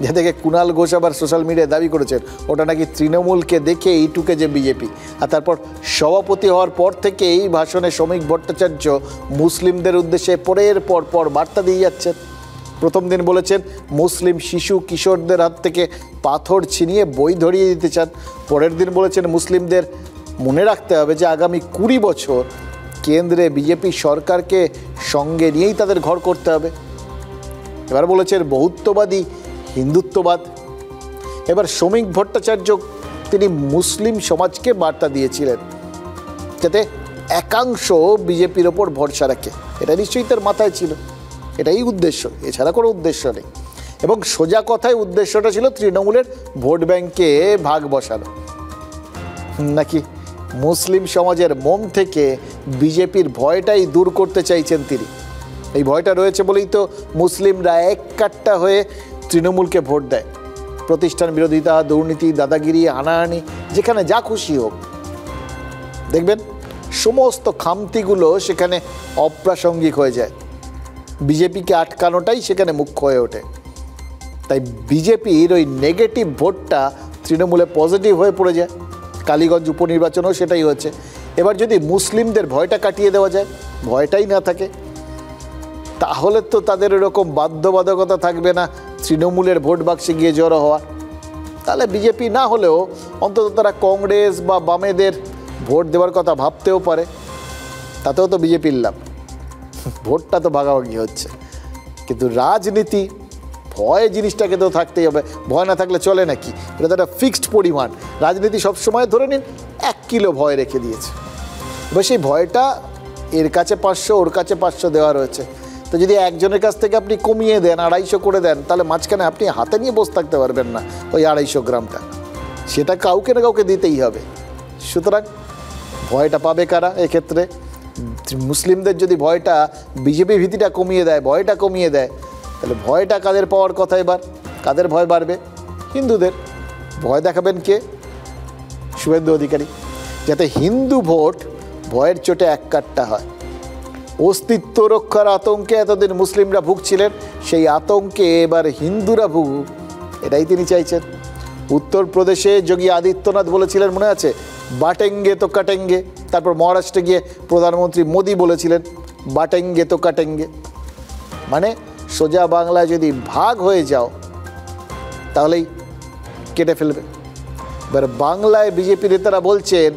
S3: যা থেকে কুণাল ঘোষ আবার সোশ্যাল মিডিয়ায় দাবি করেছেন ওটা নাকি তৃণমূলকে দেখে এইটুকে যে বিজেপি। আর তারপর সভাপতি হওয়ার পর থেকেই ভাষণে শ্রমিক ভট্টাচার্য মুসলিমদের উদ্দেশ্যে পরের পর বার্তা দিয়ে যাচ্ছেন। প্রথম দিন বলেছেন মুসলিম শিশু কিশোরদের হাত থেকে পাথর ছিনিয়ে বই ধরিয়ে দিতে চান। পরের দিন বলেছেন মুসলিমদের মনে রাখতে হবে যে আগামী 20 বছর কেন্দ্রে বিজেপি সরকারকে সঙ্গে নিয়েই তাদের ঘর করতে হবে। এবার বলেছেন বহুত্ববাদী হিন্দুত্ববাদ। এবার শ্রমিক ভট্টাচার্য তিনি মুসলিম সমাজকে বার্তা দিয়েছিলেন যাতে একাংশ বিজেপির ওপর ভরসা রাখে। এটা নিশ্চয়ই তার মাথায় ছিল, এটাই উদ্দেশ্য, এছাড়া কোনো উদ্দেশ্য নেই। এবং সোজা কথায় উদ্দেশ্যটা ছিল তৃণমূলের ভোট ব্যাংকে ভাগ বসানো, নাকি মুসলিম সমাজের মন থেকে বিজেপির ভয়টাই দূর করতে চাইছেন তিনি। এই ভয়টা রয়েছে বলেই তো মুসলিমরা এক কাট্টা হয়ে তৃণমূলকে ভোট দেয়। প্রতিষ্ঠান বিরোধিতা, দুর্নীতি, দাদাগিরি, হানাহানি, যেখানে যা খুশি হোক, দেখবেন সমস্ত খামতিগুলো সেখানে অপ্রাসঙ্গিক হয়ে যায়। বিজেপিকে আটকানোটাই সেখানে মুখ্য হয়ে ওঠে। তাই বিজেপির ওই নেগেটিভ ভোটটা তৃণমূলে পজিটিভ হয়ে পড়ে যায়। কালীগঞ্জ উপনির্বাচনেও সেটাই হচ্ছে। এবার যদি মুসলিমদের ভয়টা কাটিয়ে দেওয়া যায়, ভয়টাই না থাকে, তাহলে তো তাদের এরকম বাধ্যবাধকতা থাকবে না তৃণমূলের ভোট বাক্সে গিয়ে জড়ো হওয়া। তাহলে বিজেপি না হলেও অন্তত তারা কংগ্রেস বা বামেদের ভোট দেওয়ার কথা ভাবতেও পারে, তাতেও তো বিজেপির লাভ। ভোটটা তো ভাগাভাগি হচ্ছে, কিন্তু রাজনীতি ভয় জিনিসটাকে তো থাকতেই হবে। ভয় না থাকলে চলে নাকি? এটা তো একটা ফিক্সড পরিমাণ। রাজনীতি সবসময় ধরে নিন 1 কিলো ভয় রেখে দিয়েছে। এবার সেই ভয়টা এর কাছে 500, ওর কাছে 500 দেওয়া রয়েছে। তো যদি একজনের কাছ থেকে আপনি কমিয়ে দেন, 250 করে দেন, তাহলে মাঝখানে আপনি হাতে নিয়ে বসে থাকতে পারবেন না ওই 250 গ্রামটা, সেটা কাউকে না কাউকে দিতেই হবে। সুতরাং ভয়টা পাবে কারা? এক্ষেত্রে মুসলিমদের যদি ভয়টা, বিজেপি ভীতিটা কমিয়ে দেয়, ভয়টা কমিয়ে দেয়, তাহলে ভয়টা কাদের পাওয়ার কথা? এবার কাদের ভয় বাড়বে? হিন্দুদের। ভয় দেখাবেন কে? শুভেন্দু অধিকারী, যাতে হিন্দু ভোট ভয়ের চোটে এক কাট্টা হয়। অস্তিত্ব রক্ষার আতঙ্কে এতদিন মুসলিমরা ভুগছিলেন, সেই আতঙ্কে এবার হিন্দুরা ভুগুক, এটাই তিনি চাইছেন। উত্তরপ্রদেশে যোগী আদিত্যনাথ বলেছিলেন, মনে আছে, বাটেঙ্গে তো কাটেঙ্গে। তারপর মহারাষ্ট্রে গিয়ে প্রধানমন্ত্রী মোদি বলেছিলেন বাটেঙ্গে তো কাটেঙ্গে। মানে সোজা বাংলায় যদি ভাগ হয়ে যাও তাহলেই কেটে ফেলবে। এবার বাংলায় বিজেপি নেতারা বলছেন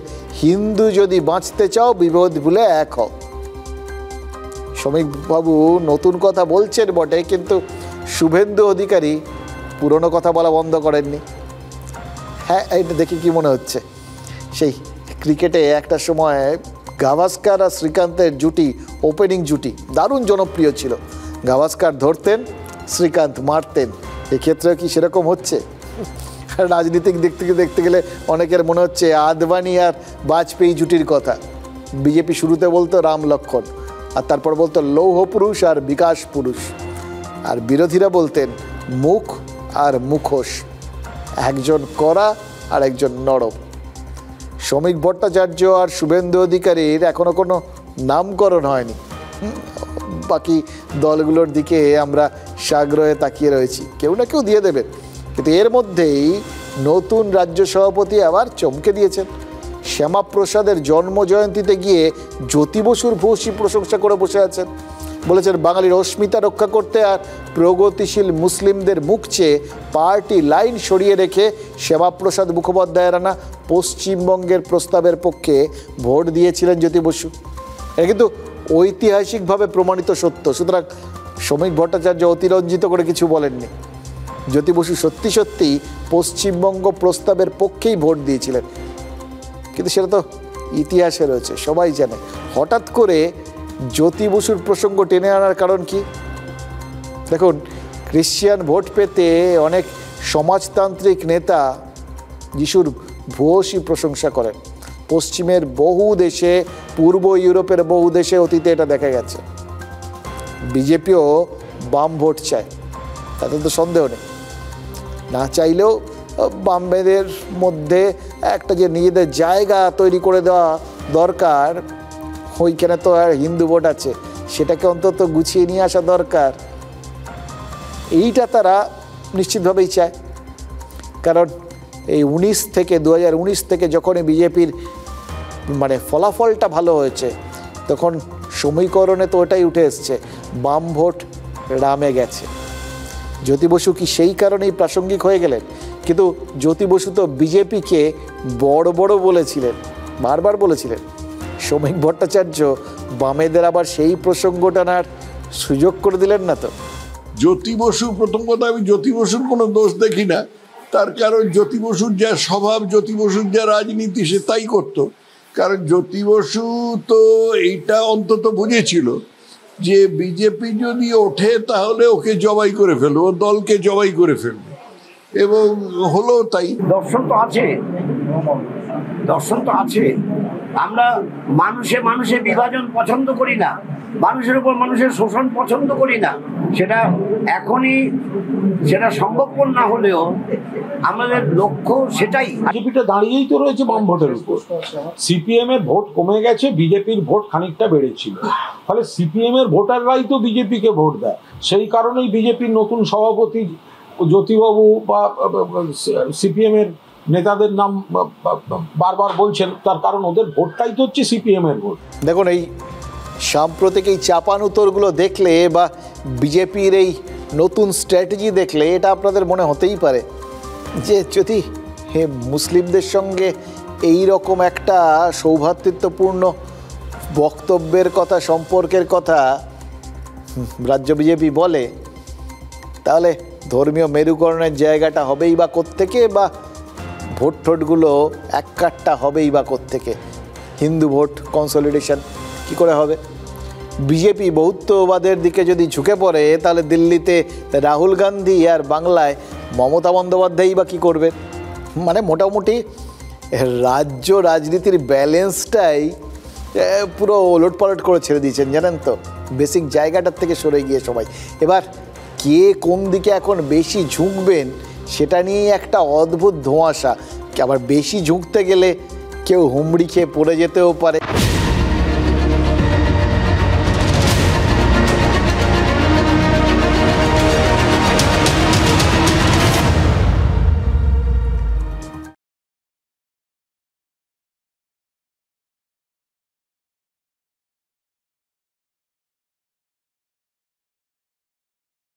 S3: হিন্দু যদি বাঁচতে চাও বিভেদ ভুলে এক হও। শ্রমিকবাবু নতুন কথা বলছেন বটে, কিন্তু শুভেন্দু অধিকারী পুরনো কথা বলা বন্ধ করেননি। হ্যাঁ, এটা দেখে কি মনে হচ্ছে, সেই ক্রিকেটে একটা সময় গাভাস্কার আর শ্রীকান্তের জুটি, ওপেনিং জুটি দারুণ জনপ্রিয় ছিল। গাভাস্কার ধরতেন, শ্রীকান্ত মারতেন। এক্ষেত্রেও কি সেরকম হচ্ছে? রাজনীতিক দিক থেকে দেখতে গেলে অনেকের মনে হচ্ছে আদবানি আর বাজপেয়ী জুটির কথা। বিজেপি শুরুতে বলতো রাম লক্ষ্মণ, আর তারপর বলতো লৌহ পুরুষ আর বিকাশ পুরুষ, আর বিরোধীরা বলতেন মুখ আর মুখোশ, একজন কড়া আর একজন নরম। শ্রমিক ভট্টাচার্য আর শুভেন্দু অধিকারীর এখনো কোনো নামকরণ হয়নি। বাকি দলগুলোর দিকে আমরা সাগ্রহে তাকিয়ে রয়েছি, কেউ না কেউ দিয়ে দেবেন। কিন্তু এর মধ্যেই নতুন রাজ্য সভাপতি আবার চমকে দিয়েছেন। শ্যামাপ্রসাদের জন্মজয়ন্তীতে গিয়ে জ্যোতি বসুর ভূয়সী প্রশংসা করে বসে আছেন। বলেছেন বাঙালির অস্মিতা রক্ষা করতে আর প্রগতিশীল মুসলিমদের মুখ চেয়ে পার্টি লাইন সরিয়ে রেখে শ্যামাপ্রসাদ মুখোপাধ্যায়ের আনা পশ্চিমবঙ্গের প্রস্তাবের পক্ষে ভোট দিয়েছিলেন জ্যোতি বসু। এটা কিন্তু ঐতিহাসিকভাবে প্রমাণিত সত্য। সুতরাং শ্রমিক ভট্টাচার্য অতিরঞ্জিত করে কিছু বলেননি। জ্যোতি বসু সত্যি সত্যি পশ্চিমবঙ্গ প্রস্তাবের পক্ষেই ভোট দিয়েছিলেন, কিন্তু সেটা তো ইতিহাসে রয়েছে, সবাই জানে। হঠাৎ করে জ্যোতি বসুর প্রসঙ্গ টেনে আনার কারণ কি? দেখুন, ক্রিশ্চিয়ান ভোট পেতে অনেক সমাজতান্ত্রিক নেতা যিশুর ভূয়সী প্রশংসা করেন। পশ্চিমের বহু দেশে, পূর্ব ইউরোপের বহু দেশে অতীতে এটা দেখা গেছে। বিজেপিও বাম ভোট চায়, তাতে তো সন্দেহ নেই। না চাইলেও বামেদের মধ্যে একটা যে নিজেদের জায়গা তৈরি করে দেওয়া দরকার, ওইখানে তো আর হিন্দু ভোট আছে, সেটাকে অন্তত গুছিয়ে নিয়ে আসা দরকার। এইটা তারা নিশ্চিতভাবেই চায়, কারণ এই 2019 থেকে যখনই বিজেপির ফলাফলটা ভালো হয়েছে, তখন সমীকরণে তো ওটাই উঠে এসছে, বাম ভোট রামে গেছে। জ্যোতি বসু কি সেই কারণেই প্রাসঙ্গিক হয়ে গেলেন? কিন্তু জ্যোতি বসু তো বিজেপিকে বড় বড় বলেছিলেন, বারবার বলেছিলেন। শ্রমিক ভট্টাচার্য বামেদের আবার সেই প্রসঙ্গ টানার সুযোগ করে দিলেন না তো।
S4: জ্যোতি বসু, প্রথম কথা আমি জ্যোতি বসুর কোনো দোষ দেখি না, তার কারণ জ্যোতি বসুর যা স্বভাব, জ্যোতি বসুর যা রাজনীতি, সে তাই করতো। কারণ জ্যোতি বসু তো এইটা অন্তত বুঝেছিল যে বিজেপি যদি ওঠে তাহলে ওকে জবাই করে ফেলবে, ও দলকে জবাই করে ফেলবে, এবং হলো তাই।
S5: দর্শন তো আছে, দর্শন তো আছে। আমরা মানুষে বিভাজন পছন্দ করি না, মানুষের উপর মানুষের শোষণ পছন্দ করি না। সেটা এখনই সেটা সম্ভবপর না হলেও আমাদের লক্ষ্য সেটাই।
S7: বিজেপিটা দাঁড়িয়েই তো রয়েছে বাম ভোটের উপর। সিপিএম এর ভোট কমে গেছে, বিজেপির ভোট খানিকটা বেড়েছিল, ফলে সিপিএম এর ভোটাররাই তো বিজেপিকে ভোট দেয়। সেই কারণেই বিজেপির নতুন সভাপতি জ্যোতিবাবু বা সিপিএম এর নেতাদের নাম বারবার বলছেন, তার কারণ ওদের ভোটটাই তো হচ্ছে সিপিএম এর ভোট।
S3: দেখুন, এই সাম্প্রতিক এই চাপান উত্তরগুলো দেখলে বা বিজেপির এই নতুন স্ট্র্যাটেজি দেখলে এটা আপনাদের মনে হতেই পারে যে যদি মুসলিমদের সঙ্গে এই রকম একটা সৌভ্রাতৃত্বপূর্ণ বক্তব্যের কথা, সম্পর্কের কথা রাজ্য বিজেপি বলে, তাহলে ধর্মীয় মেরুকরণের জায়গাটা হবেই বা কোত্থেকে, বা ভোট ঠোটগুলো এক কাট্টা হবেই বা কোত্থেকে, হিন্দু ভোট কনসলিডেশন কি করে হবে? বিজেপি বহুত্ববাদের দিকে যদি ঝুঁকে পড়ে, তাহলে দিল্লিতে রাহুল গান্ধী আর বাংলায় মমতা বন্দ্যোপাধ্যায়ই বা কী করবে? মোটামুটি রাজ্য রাজনীতির ব্যালেন্সটাই পুরো ওলটপালট করে ছেড়ে দিয়েছেন, জানেন তো, বেসিক জায়গাটার থেকে সরে গিয়ে সবাই। এবার কে কোন দিকে এখন বেশি ঝুঁকবেন সেটা নিয়ে একটা অদ্ভুত ধোঁয়াশা। আবার বেশি ঝুঁকতে গেলে কেউ হুমড়ি খেয়ে পড়ে যেতেও পারে।